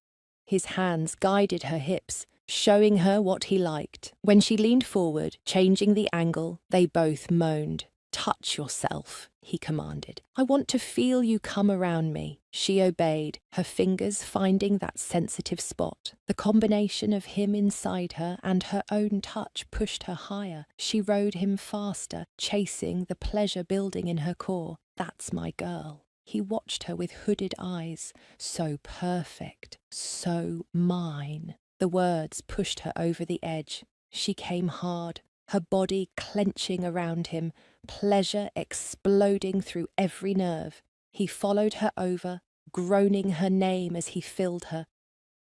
His hands guided her hips, showing her what he liked. When she leaned forward, changing the angle, they both moaned. Touch yourself, he commanded. I want to feel you come around me. She obeyed, her fingers finding that sensitive spot. The combination of him inside her and her own touch pushed her higher. She rode him faster, chasing the pleasure building in her core. That's my girl. He watched her with hooded eyes. So perfect, so mine. The words pushed her over the edge. She came hard, her body clenching around him, pleasure exploding through every nerve. He followed her over, groaning her name as he filled her.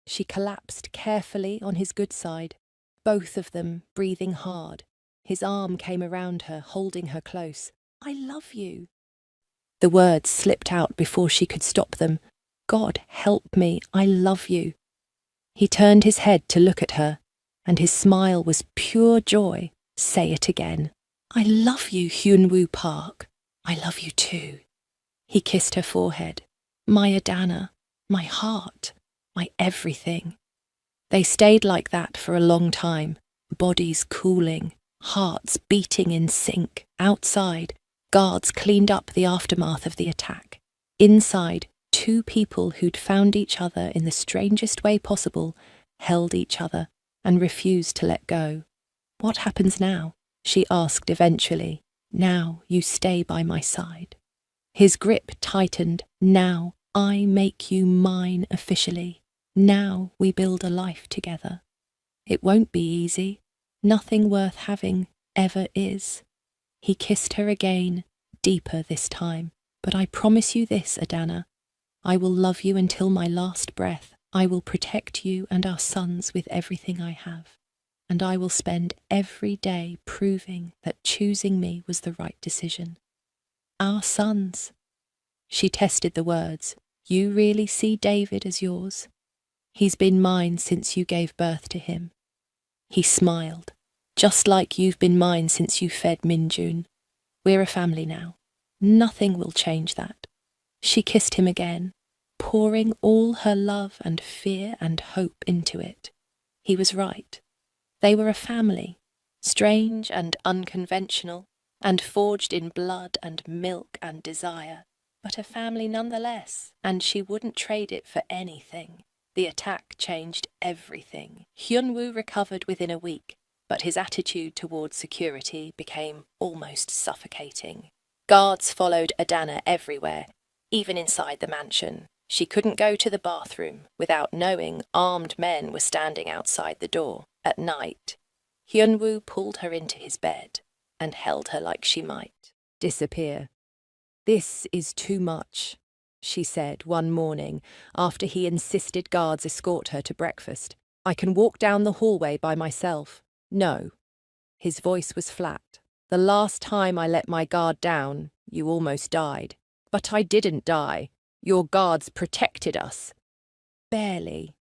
She collapsed carefully on his good side, both of them breathing hard. His arm came around her, holding her close. I love you. The words slipped out before she could stop them. God, help me, I love you. He turned his head to look at her, and his smile was pure joy. Say it again. I love you, Hyunwoo Park. I love you too. He kissed her forehead. My Adana, my heart, my everything. They stayed like that for a long time, bodies cooling, hearts beating in sync. Outside, guards cleaned up the aftermath of the attack. Inside, two people who'd found each other in the strangest way possible held each other and refused to let go. What happens now? She asked eventually. Now you stay by my side. His grip tightened. Now I make you mine officially. Now we build a life together. It won't be easy. Nothing worth having ever is. He kissed her again, deeper this time. But I promise you this, Adana. I will love you until my last breath. I will protect you and our sons with everything I have. And I will spend every day proving that choosing me was the right decision. Our sons. She tested the words. You really see David as yours? He's been mine since you gave birth to him. He smiled. Just like you've been mine since you fed Minjun. We're a family now. Nothing will change that. She kissed him again, pouring all her love and fear and hope into it. He was right. They were a family, strange and unconventional, and forged in blood and milk and desire, but a family nonetheless, and she wouldn't trade it for anything. The attack changed everything. Hyunwoo recovered within a week, but his attitude towards security became almost suffocating. Guards followed Adana everywhere, even inside the mansion. She couldn't go to the bathroom without knowing armed men were standing outside the door. At night, Hyunwoo pulled her into his bed and held her like she might disappear. This is too much, she said one morning after he insisted guards escort her to breakfast. I can walk down the hallway by myself. No. His voice was flat. The last time I let my guard down, you almost died. But I didn't die. Your guards protected us. Barely.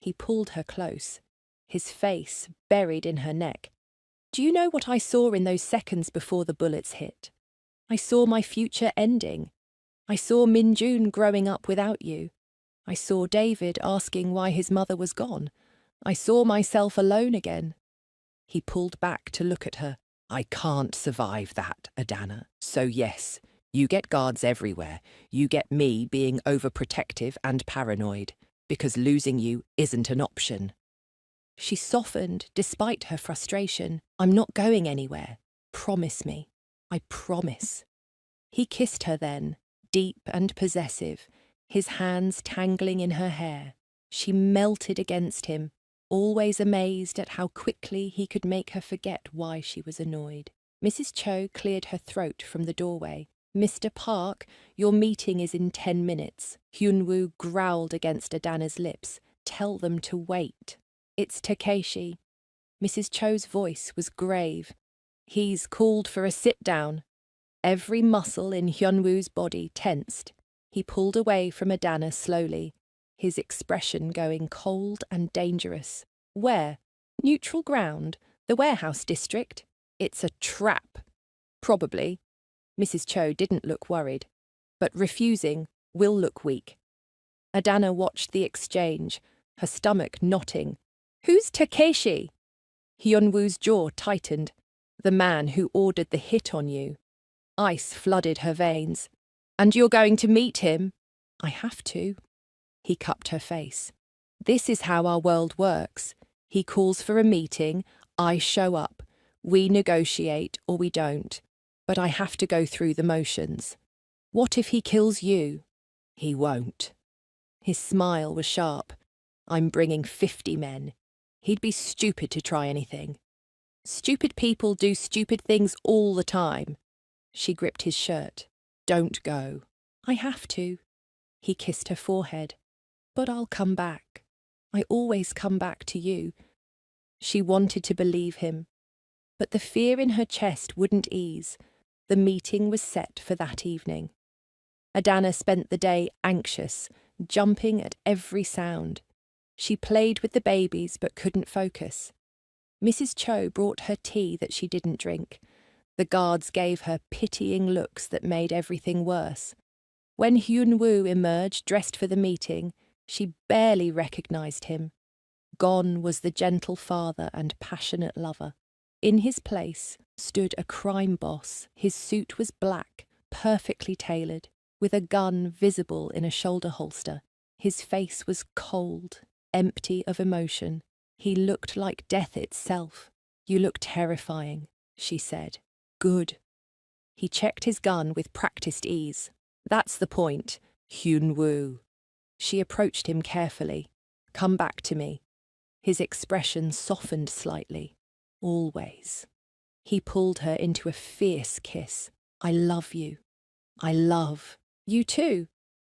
He pulled her close, his face buried in her neck. Do you know what I saw in those seconds before the bullets hit? I saw my future ending. I saw Minjun growing up without you. I saw David asking why his mother was gone. I saw myself alone again. He pulled back to look at her. I can't survive that, Adana. So yes, you get guards everywhere. You get me being overprotective and paranoid, because losing you isn't an option. She softened despite her frustration. I'm not going anywhere. Promise me. I promise. He kissed her then, deep and possessive, his hands tangling in her hair. She melted against him, always amazed at how quickly he could make her forget why she was annoyed. Mrs. Cho cleared her throat from the doorway. Mr. Park, your meeting is in 10 minutes. Hyunwoo growled against Adana's lips. Tell them to wait. It's Takeshi. Mrs. Cho's voice was grave. He's called for a sit-down. Every muscle in Hyunwoo's body tensed. He pulled away from Adana slowly, his expression going cold and dangerous. Where? Neutral ground? The warehouse district? It's a trap. Probably. Mrs. Cho didn't look worried, but refusing will look weak. Adana watched the exchange, her stomach knotting. Who's Takeshi? Hyunwoo's jaw tightened. The man who ordered the hit on you. Ice flooded her veins. And you're going to meet him? I have to. He cupped her face. This is how our world works. He calls for a meeting, I show up. We negotiate or we don't. But I have to go through the motions. What if he kills you? He won't. His smile was sharp. I'm bringing 50 men. He'd be stupid to try anything. Stupid people do stupid things all the time. She gripped his shirt. Don't go. I have to. He kissed her forehead. But I'll come back. I always come back to you. She wanted to believe him. But the fear in her chest wouldn't ease. The meeting was set for that evening. Adana spent the day anxious, jumping at every sound. She played with the babies but couldn't focus. Mrs. Cho brought her tea that she didn't drink. The guards gave her pitying looks that made everything worse. When Hyun-woo emerged dressed for the meeting, she barely recognized him. Gone was the gentle father and passionate lover. In his place stood a crime boss. His suit was black, perfectly tailored, with a gun visible in a shoulder holster. His face was cold, empty of emotion. He looked like death itself. "You look terrifying," she said. "Good." He checked his gun with practiced ease. "That's the point, Hyun-woo." She approached him carefully. "Come back to me." His expression softened slightly. "Always." He pulled her into a fierce kiss. "I love you. I love you too."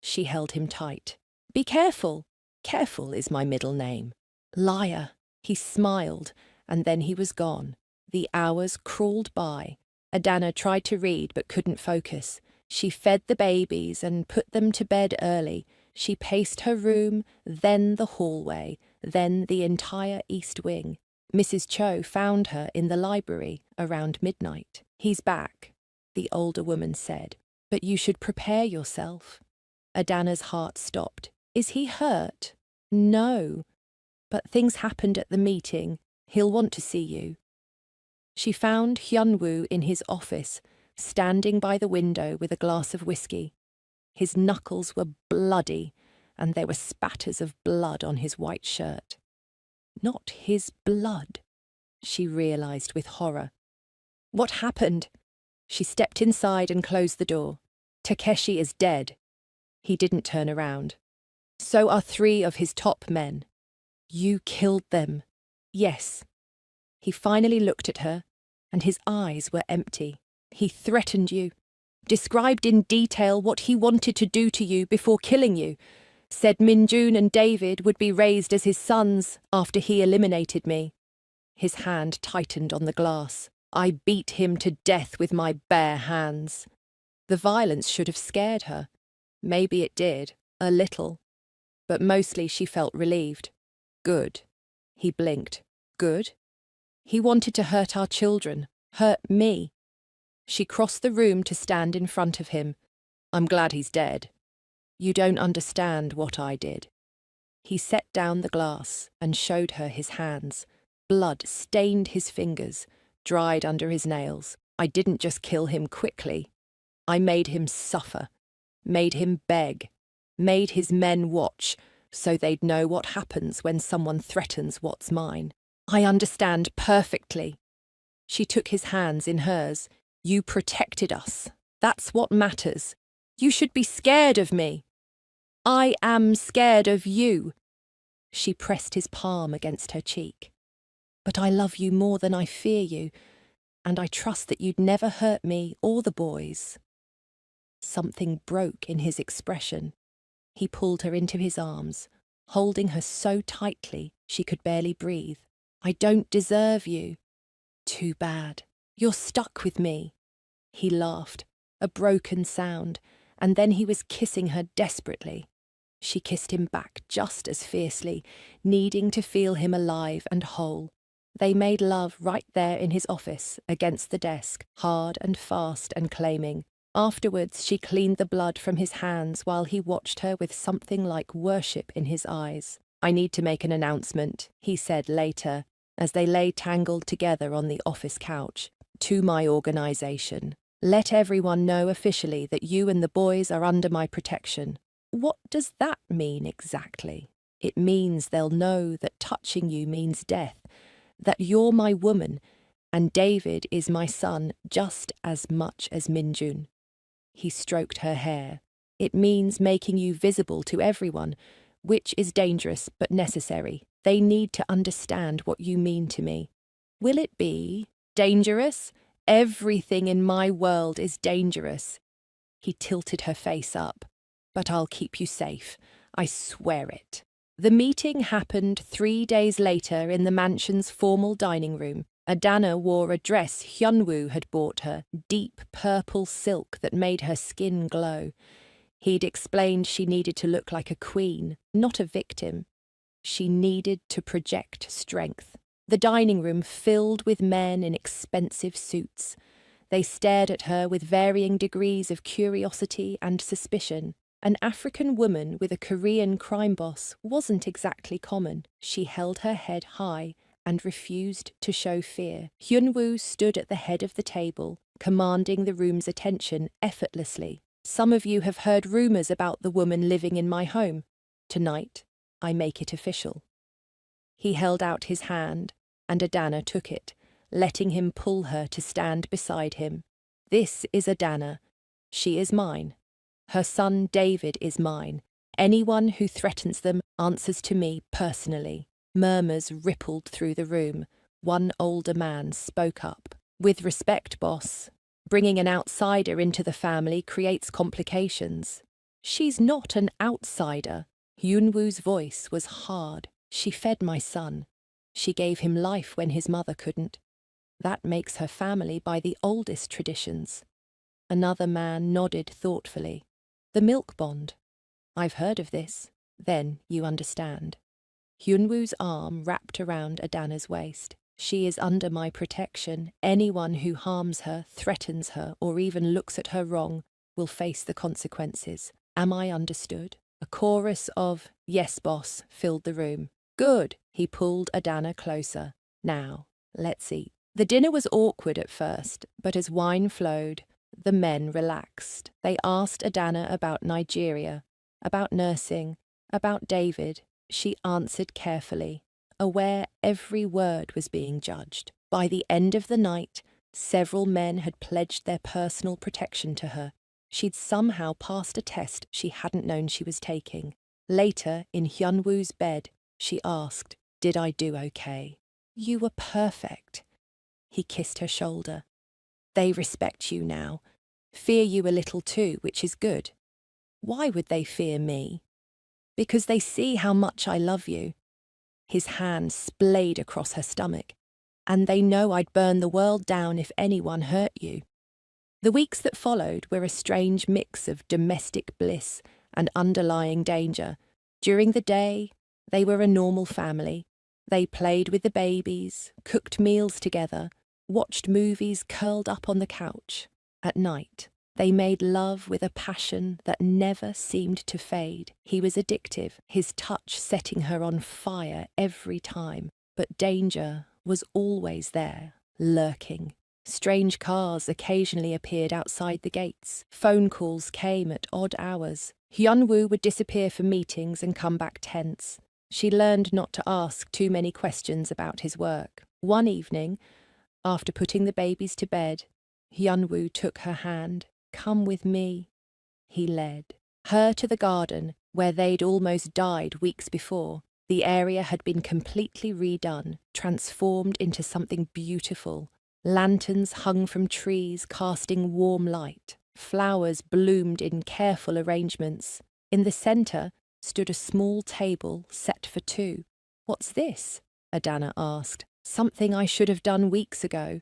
She held him tight. "Be careful." "Careful is my middle name." "Liar." He smiled, and then he was gone. The hours crawled by. Adana tried to read but couldn't focus. She fed the babies and put them to bed early. She paced her room, then the hallway, then the entire East Wing. Mrs. Cho found her in the library around midnight. "He's back," the older woman said, "but you should prepare yourself." Adana's heart stopped. "Is he hurt?" "No, but things happened at the meeting. He'll want to see you." She found Hyun-woo in his office, standing by the window with a glass of whiskey. His knuckles were bloody, and there were spatters of blood on his white shirt. Not his blood, she realized with horror. "What happened?" She stepped inside and closed the door. "Takeshi is dead." He didn't turn around. "So are 3 of his top men." "You killed them." "Yes." He finally looked at her, and his eyes were empty. "He threatened you, described in detail what he wanted to do to you before killing you, said Min-jun and David would be raised as his sons after he eliminated me." His hand tightened on the glass. "I beat him to death with my bare hands." The violence should have scared her. Maybe it did, a little. But mostly she felt relieved. "Good." He blinked. "Good?" "He wanted to hurt our children, hurt me." She crossed the room to stand in front of him. "I'm glad he's dead. You don't understand what I did." He set down the glass and showed her his hands. Blood stained his fingers, dried under his nails. "I didn't just kill him quickly. I made him suffer, made him beg, made his men watch, so they'd know what happens when someone threatens what's mine. I understand perfectly." She took his hands in hers. "You protected us. That's what matters. You should be scared of me." "I am scared of you." She pressed his palm against her cheek. "But I love you more than I fear you, and I trust that you'd never hurt me or the boys." Something broke in his expression. He pulled her into his arms, holding her so tightly she could barely breathe. "I don't deserve you." "Too bad. You're stuck with me." He laughed, a broken sound, and then he was kissing her desperately. She kissed him back just as fiercely, needing to feel him alive and whole. They made love right there in his office, against the desk, hard and fast and claiming. Afterwards, she cleaned the blood from his hands while he watched her with something like worship in his eyes. "I need to make an announcement," he said later, as they lay tangled together on the office couch. "To my organization. Let everyone know officially that you and the boys are under my protection." "What does that mean exactly?" "It means they'll know that touching you means death, that you're my woman, and David is my son just as much as Min-jun." He stroked her hair. "It means making you visible to everyone, which is dangerous but necessary. They need to understand what you mean to me." "Will it be dangerous? Everything in my world is dangerous." He tilted her face up. "But I'll keep you safe. I swear it." The meeting happened 3 days later in the mansion's formal dining room. Adana wore a dress Hyun-woo had bought her, deep purple silk that made her skin glow. He'd explained she needed to look like a queen, not a victim. She needed to project strength. The dining room filled with men in expensive suits. They stared at her with varying degrees of curiosity and suspicion. An African woman with a Korean crime boss wasn't exactly common. She held her head high and refused to show fear. Hyunwoo stood at the head of the table, commanding the room's attention effortlessly. Some of you have heard rumors about the woman living in my home. Tonight, I make it official. He held out his hand, and Adana took it, letting him pull her to stand beside him. This is Adana. She is mine. Her son David is mine. Anyone who threatens them answers to me personally. Murmurs rippled through the room. One older man spoke up. With respect, boss. Bringing an outsider into the family creates complications. She's not an outsider. Hyunwoo's voice was hard. She fed my son. She gave him life when his mother couldn't. That makes her family by the oldest traditions. Another man nodded thoughtfully. The milk bond. I've heard of this. Then you understand. Hyunwoo's arm wrapped around Adana's waist. She is under my protection. Anyone who harms her, threatens her, or even looks at her wrong will face the consequences. Am I understood? A chorus of, yes, boss, filled the room. Good. He pulled Adana closer. Now, let's eat. The dinner was awkward at first, but as wine flowed, the men relaxed. They asked Adana about Nigeria, about nursing, about David. She answered carefully, aware every word was being judged. By the end of the night, several men had pledged their personal protection to her. She'd somehow passed a test she hadn't known she was taking. Later, in Hyunwoo's bed, she asked, did I do okay? You were perfect. He kissed her shoulder. They respect you now. Fear you a little too, which is good. Why would they fear me? Because they see how much I love you. His hand splayed across her stomach. And they know I'd burn the world down if anyone hurt you. The weeks that followed were a strange mix of domestic bliss and underlying danger. During the day, they were a normal family. They played with the babies, cooked meals together, watched movies curled up on the couch. At night, they made love with a passion that never seemed to fade. He was addictive, his touch setting her on fire every time. But danger was always there, lurking. Strange cars occasionally appeared outside the gates. Phone calls came at odd hours. Hyunwoo would disappear for meetings and come back tense. She learned not to ask too many questions about his work. One evening, after putting the babies to bed, Hyunwoo took her hand. Come with me. He led her to the garden, where they'd almost died weeks before. The area had been completely redone, transformed into something beautiful. Lanterns hung from trees, casting warm light. Flowers bloomed in careful arrangements. In the centre stood a small table set for two. What's this? Adana asked. Something I should have done weeks ago.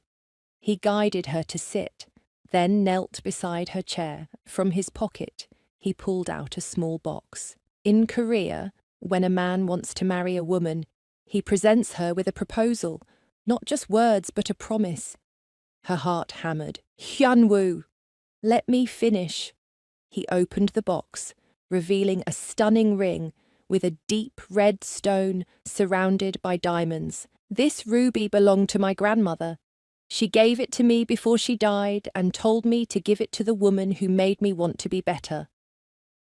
He guided her to sit, then knelt beside her chair. From his pocket, he pulled out a small box. In Korea, when a man wants to marry a woman, he presents her with a proposal, not just words but a promise. Her heart hammered. Hyunwoo! Let me finish. He opened the box, revealing a stunning ring with a deep red stone surrounded by diamonds. This ruby belonged to my grandmother. She gave it to me before she died and told me to give it to the woman who made me want to be better.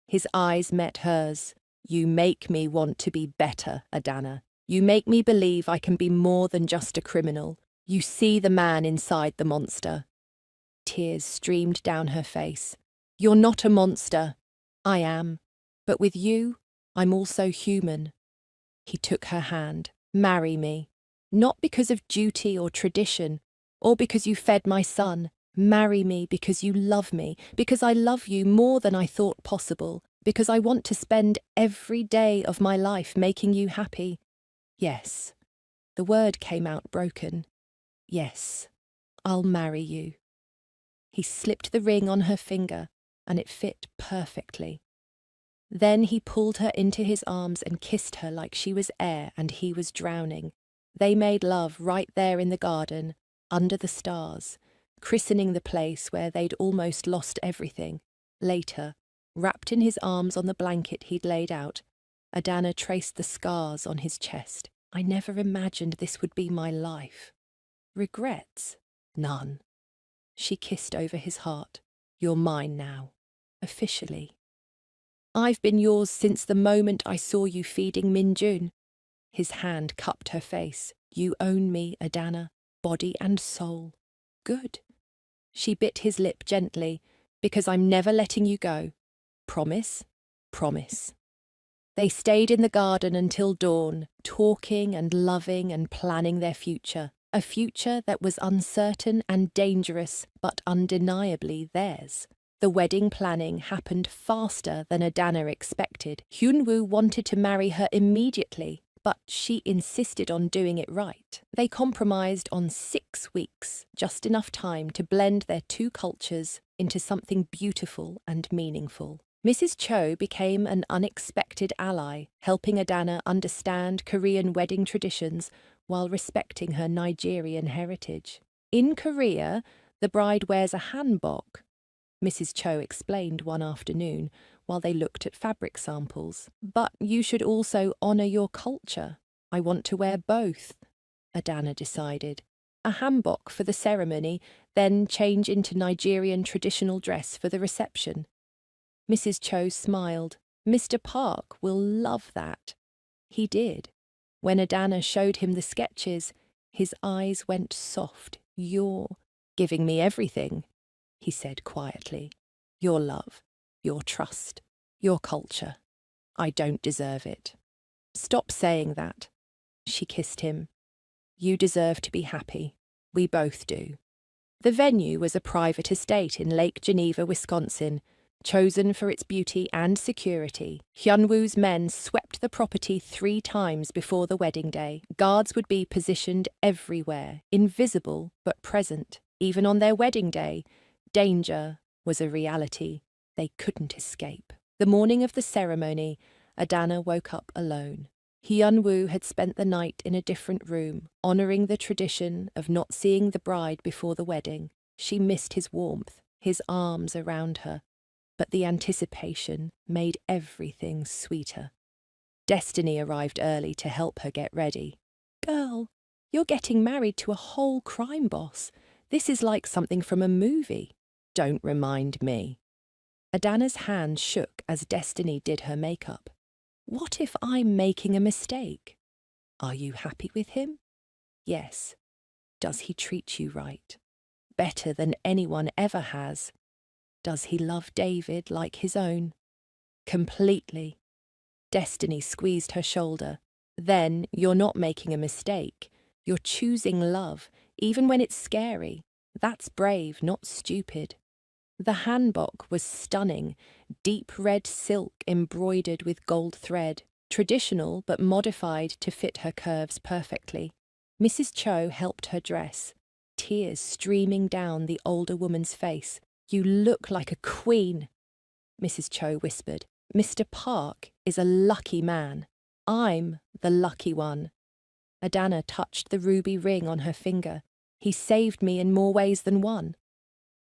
His eyes met hers. You make me want to be better, Adana. You make me believe I can be more than just a criminal. You see the man inside the monster. Tears streamed down her face. You're not a monster. I am. But with you, I'm also human. He took her hand. Marry me. Not because of duty or tradition, or because you fed my son. Marry me because you love me, because I love you more than I thought possible, because I want to spend every day of my life making you happy. Yes. The word came out broken. Yes, I'll marry you. He slipped the ring on her finger, and it fit perfectly. Then he pulled her into his arms and kissed her like she was air and he was drowning. They made love right there in the garden, under the stars. christening the place where they'd almost lost everything. Later, wrapped in his arms on the blanket he'd laid out, Adana traced the scars on his chest. I never imagined this would be my life. Regrets? None. She kissed over his heart. You're mine now. Officially. I've been yours since the moment I saw you feeding Minjun. His hand cupped her face. You own me, Adana, body and soul. Good. She bit his lip gently, because I'm never letting you go. Promise? Promise. They stayed in the garden until dawn, talking and loving and planning their future. A future that was uncertain and dangerous, but undeniably theirs. The wedding planning happened faster than Adana expected. Hyunwoo wanted to marry her immediately, but she insisted on doing it right. They compromised on 6 weeks, just enough time to blend their two cultures into something beautiful and meaningful. Mrs. Cho became an unexpected ally, helping Adana understand Korean wedding traditions while respecting her Nigerian heritage. In Korea, the bride wears a hanbok, Mrs. Cho explained one afternoon while they looked at fabric samples. But you should also honour your culture. I want to wear both, Adana decided. A hanbok for the ceremony, then change into Nigerian traditional dress for the reception. Mrs. Cho smiled. Mr. Park will love that. He did. When Adana showed him the sketches, his eyes went soft. You're giving me everything, he said quietly. Your love, your trust, your culture. I don't deserve it. Stop saying that. She kissed him. You deserve to be happy. We both do. The venue was a private estate in Lake Geneva, Wisconsin, chosen for its beauty and security. Hyunwoo's men swept the property 3 times before the wedding day. Guards would be positioned everywhere, invisible but present. Even on their wedding day, danger was a reality. They couldn't escape. The morning of the ceremony, Adana woke up alone. Hyunwoo had spent the night in a different room, honouring the tradition of not seeing the bride before the wedding. She missed his warmth, his arms around her, but the anticipation made everything sweeter. Destiny arrived early to help her get ready. Girl, you're getting married to a whole crime boss. This is like something from a movie. Don't remind me. Adana's hand shook as Destiny did her makeup. What if I'm making a mistake? Are you happy with him? Yes. Does he treat you right? Better than anyone ever has. Does he love David like his own? Completely. Destiny squeezed her shoulder. Then you're not making a mistake. You're choosing love, even when it's scary. That's brave, not stupid. The hanbok was stunning, deep red silk embroidered with gold thread, traditional but modified to fit her curves perfectly. Mrs. Cho helped her dress, tears streaming down the older woman's face. You look like a queen, Mrs. Cho whispered. Mr. Park is a lucky man. I'm the lucky one. Adana touched the ruby ring on her finger. He saved me in more ways than one.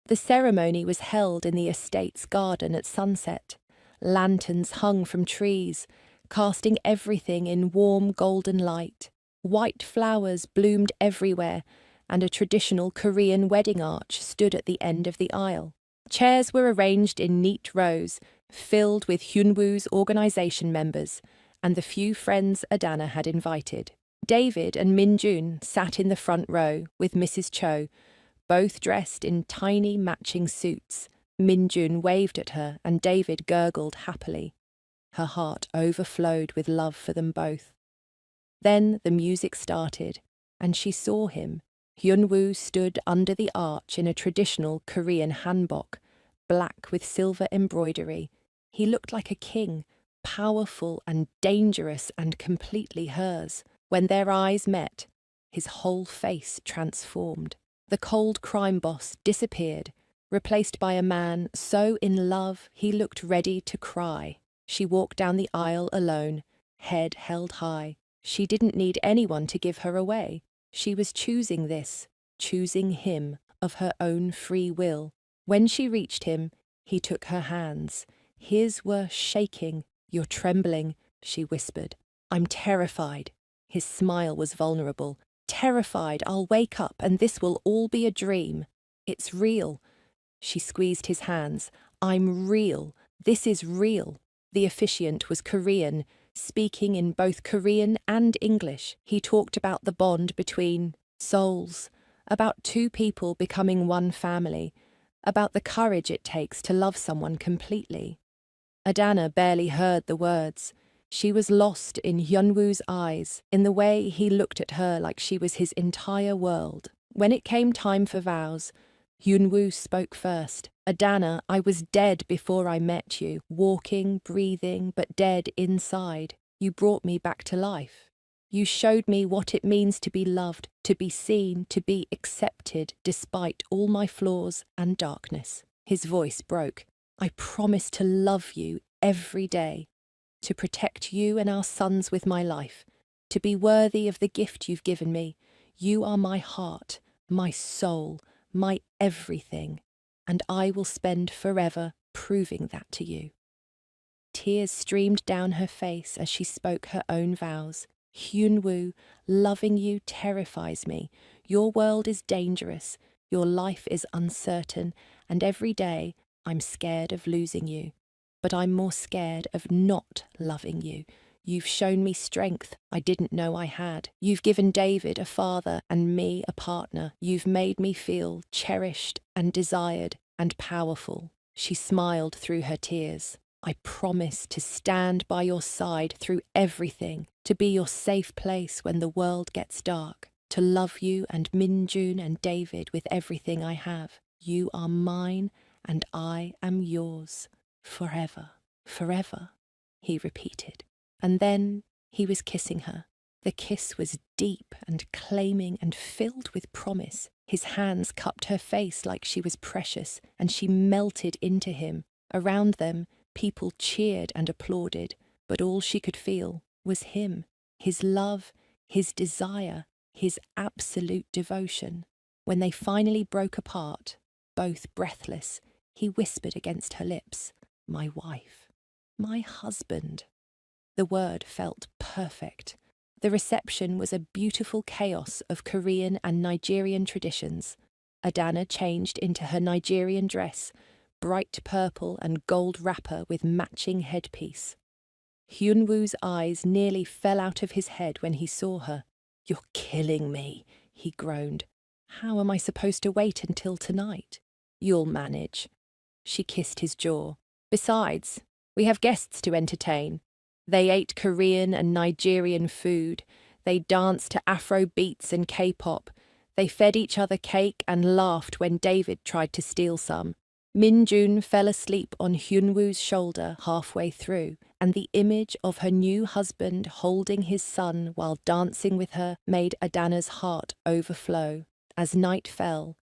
The ceremony was held in the estate's garden at sunset. Lanterns hung from trees, casting everything in warm golden light. White flowers bloomed everywhere, and a traditional Korean wedding arch stood at the end of the aisle. Chairs were arranged in neat rows, filled with Hyunwoo's organization members and the few friends Adana had invited. David and Minjun sat in the front row with Mrs. Cho, both dressed in tiny matching suits. Minjun waved at her and David gurgled happily. Her heart overflowed with love for them both. Then the music started, and she saw him. Hyunwoo stood under the arch in a traditional Korean hanbok, black with silver embroidery. He looked like a king, powerful and dangerous and completely hers. When their eyes met, his whole face transformed. The cold crime boss disappeared, replaced by a man so in love he looked ready to cry. She walked down the aisle alone, head held high. She didn't need anyone to give her away. She was choosing this, choosing him of her own free will. When she reached him, he took her hands. His were shaking. "You're trembling," she whispered. "I'm terrified." His smile was vulnerable. "Terrified I'll wake up and this will all be a dream." "It's real." She squeezed his hands. "I'm real. This is real." The officiant was Korean, speaking in both Korean and English. He talked about the bond between souls, about two people becoming one family, about the courage it takes to love someone completely. Adana barely heard the words. She was lost in Hyunwoo's eyes, in the way he looked at her like she was his entire world. When it came time for vows, Hyunwoo spoke first. "Adana, I was dead before I met you, walking, breathing, but dead inside. You brought me back to life. You showed me what it means to be loved, to be seen, to be accepted, despite all my flaws and darkness." His voice broke. "I promise to love you every day, to protect you and our sons with my life, to be worthy of the gift you've given me. You are my heart, my soul, my everything, and I will spend forever proving that to you." Tears streamed down her face as she spoke her own vows. "Hyunwoo, loving you terrifies me. Your world is dangerous, your life is uncertain, and every day I'm scared of losing you. But I'm more scared of not loving you. You've shown me strength I didn't know I had. You've given David a father and me a partner. You've made me feel cherished and desired and powerful." She smiled through her tears. "I promise to stand by your side through everything, to be your safe place when the world gets dark, to love you and Minjun and David with everything I have. You are mine and I am yours. Forever, forever," he repeated. And then he was kissing her. The kiss was deep and claiming and filled with promise. His hands cupped her face like she was precious, and she melted into him. Around them, people cheered and applauded, but all she could feel was him, his love, his desire, his absolute devotion. When they finally broke apart, both breathless, he whispered against her lips, "My wife, my husband." The word felt perfect. The reception was a beautiful chaos of Korean and Nigerian traditions. Adana changed into her Nigerian dress, bright purple and gold wrapper with matching headpiece. Hyunwoo's eyes nearly fell out of his head when he saw her. "You're killing me," he groaned. "How am I supposed to wait until tonight?" "You'll manage." She kissed his jaw. "Besides, we have guests to entertain." They ate Korean and Nigerian food. They danced to Afro beats and K-pop. They fed each other cake and laughed when David tried to steal some. Minjun fell asleep on Hyunwoo's shoulder halfway through, and the image of her new husband holding his son while dancing with her made Adana's heart overflow. As night fell,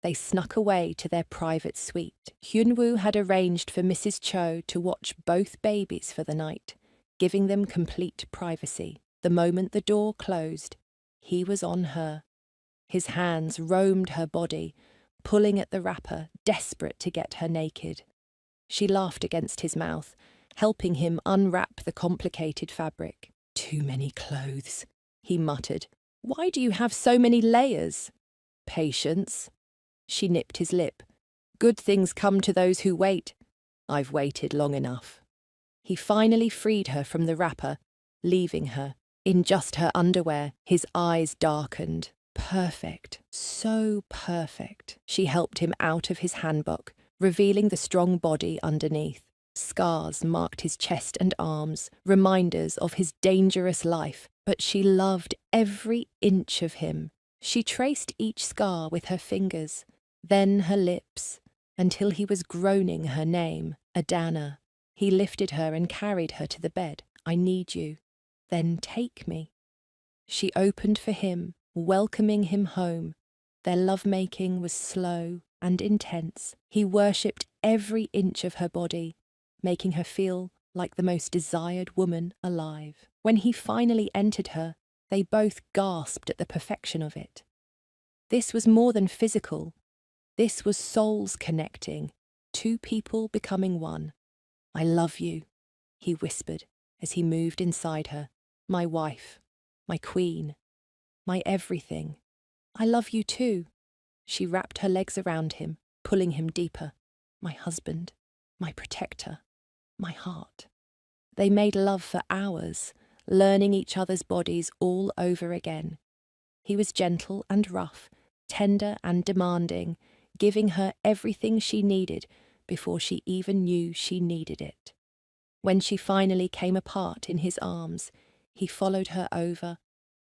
they snuck away to their private suite. Hyunwoo had arranged for Mrs. Cho to watch both babies for the night, giving them complete privacy. The moment the door closed, he was on her. His hands roamed her body, pulling at the wrapper, desperate to get her naked. She laughed against his mouth, helping him unwrap the complicated fabric. "Too many clothes," he muttered. "Why do you have so many layers?" "Patience." She nipped his lip. "Good things come to those who wait. I've waited long enough." He finally freed her from the wrapper, leaving her. In just her underwear, his eyes darkened. Perfect, so perfect. She helped him out of his hanbok, revealing the strong body underneath. Scars marked his chest and arms, reminders of his dangerous life, but she loved every inch of him. She traced each scar with her fingers, then her lips, until he was groaning her name, Adana. He lifted her and carried her to the bed. "I need you." "Then take me." She opened for him, welcoming him home. Their lovemaking was slow and intense. He worshipped every inch of her body, making her feel like the most desired woman alive. When he finally entered her, they both gasped at the perfection of it. This was more than physical. This was souls connecting, two people becoming one. I love you, he whispered as he moved inside her. My wife, my queen, my everything. I love you too. She wrapped her legs around him, pulling him deeper. My husband, my protector, my heart. They made love for hours, learning each other's bodies all over again. He was gentle and rough, tender and demanding, giving her everything she needed before she even knew she needed it. When she finally came apart in his arms, he followed her over,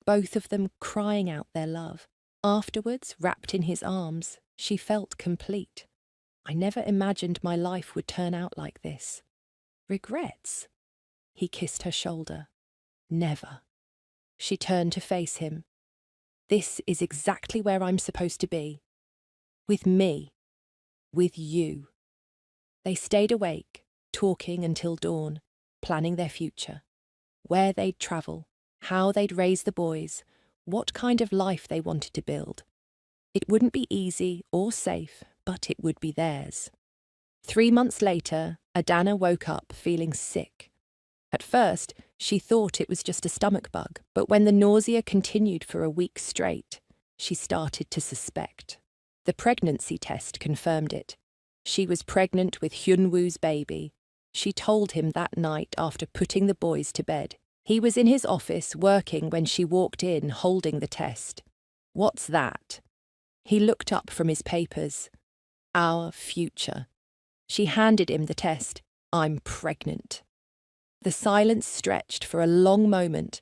both of them crying out their love. Afterwards, wrapped in his arms, she felt complete. I never imagined my life would turn out like this. Regrets? He kissed her shoulder. Never. She turned to face him. This is exactly where I'm supposed to be. With me. With you. They stayed awake, talking until dawn, planning their future. Where they'd travel, how they'd raise the boys, what kind of life they wanted to build. It wouldn't be easy or safe, but it would be theirs. 3 months later, Adana woke up feeling sick. At first, she thought it was just a stomach bug, but when the nausea continued for a week straight, she started to suspect. The pregnancy test confirmed it. She was pregnant with Hyunwoo's baby. She told him that night after putting the boys to bed. He was in his office working when she walked in holding the test. What's that? He looked up from his papers. Our future. She handed him the test. I'm pregnant. The silence stretched for a long moment.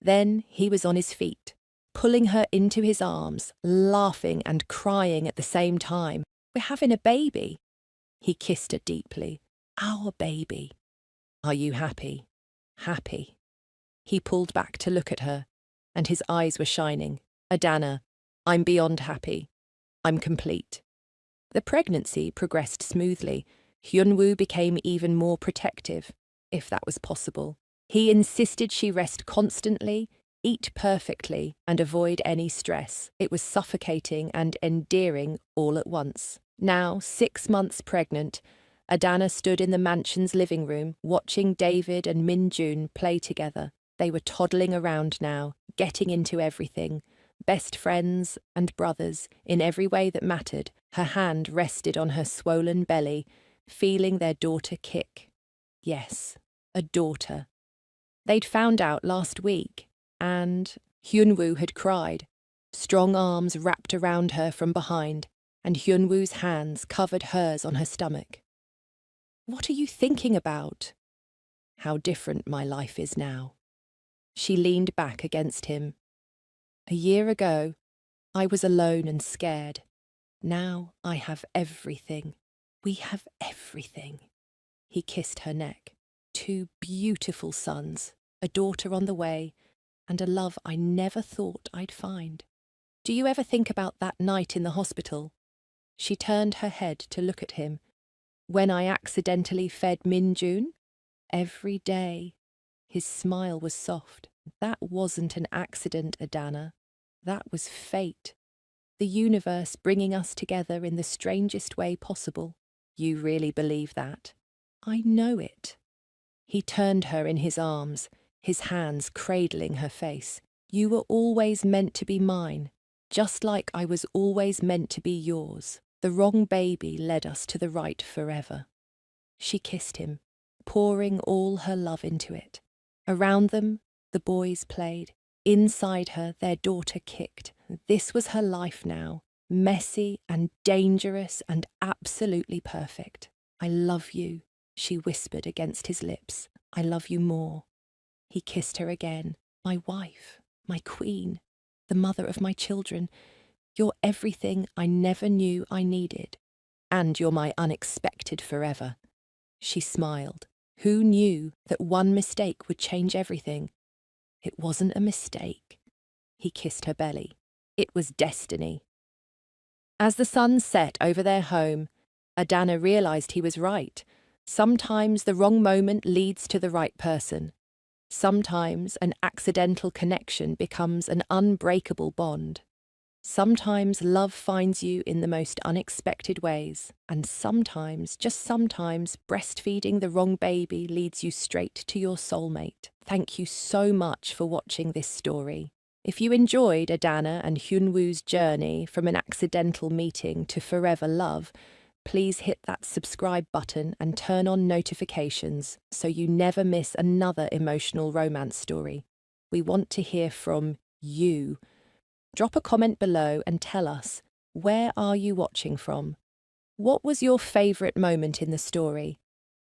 Then he was on his feet, pulling her into his arms, laughing and crying at the same time. We're having a baby. He kissed her deeply. Our baby. Are you happy? Happy. He pulled back to look at her, and his eyes were shining. Adana, I'm beyond happy. I'm complete. The pregnancy progressed smoothly. Hyunwoo became even more protective, if that was possible. He insisted she rest constantly, eat perfectly, and avoid any stress. It was suffocating and endearing all at once. Now, 6 months pregnant, Adana stood in the mansion's living room, watching David and Min-jun play together. They were toddling around now, getting into everything. Best friends and brothers, in every way that mattered. Her hand rested on her swollen belly, feeling their daughter kick. Yes, a daughter. They'd found out last week, and Hyunwoo had cried. Strong arms wrapped around her from behind, and Hyunwoo's hands covered hers on her stomach. What are you thinking about? How different my life is now. She leaned back against him. A year ago, I was alone and scared. Now I have everything. We have everything. He kissed her neck. 2 beautiful sons, a daughter on the way, and a love I never thought I'd find. Do you ever think about that night in the hospital? She turned her head to look at him. When I accidentally fed Min-jun? Every day. His smile was soft. That wasn't an accident, Adana. That was fate. The universe bringing us together in the strangest way possible. You really believe that? I know it. He turned her in his arms, his hands cradling her face. You were always meant to be mine, just like I was always meant to be yours. The wrong baby led us to the right forever. She kissed him, pouring all her love into it. Around them, the boys played. Inside her, their daughter kicked. This was her life now, messy and dangerous and absolutely perfect. I love you, she whispered against his lips. I love you more. He kissed her again. My wife, my queen, the mother of my children. You're everything I never knew I needed. And you're my unexpected forever. She smiled. Who knew that one mistake would change everything? It wasn't a mistake. He kissed her belly. It was destiny. As the sun set over their home, Adana realized he was right. Sometimes the wrong moment leads to the right person. Sometimes an accidental connection becomes an unbreakable bond. Sometimes love finds you in the most unexpected ways, and sometimes, just sometimes, breastfeeding the wrong baby leads you straight to your soulmate. Thank you so much for watching this story. If you enjoyed Adana and Hyunwoo's journey from an accidental meeting to forever love, please hit that subscribe button and turn on notifications so you never miss another emotional romance story. We want to hear from you. Drop a comment below and tell us, where are you watching from? What was your favourite moment in the story?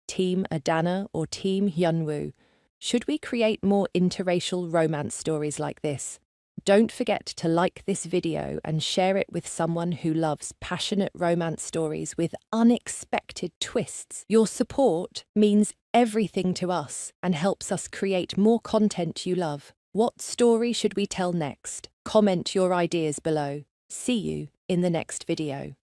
Team Adana or Team Hyunwoo? Should we create more interracial romance stories like this? Don't forget to like this video and share it with someone who loves passionate romance stories with unexpected twists. Your support means everything to us and helps us create more content you love. What story should we tell next? Comment your ideas below. See you in the next video.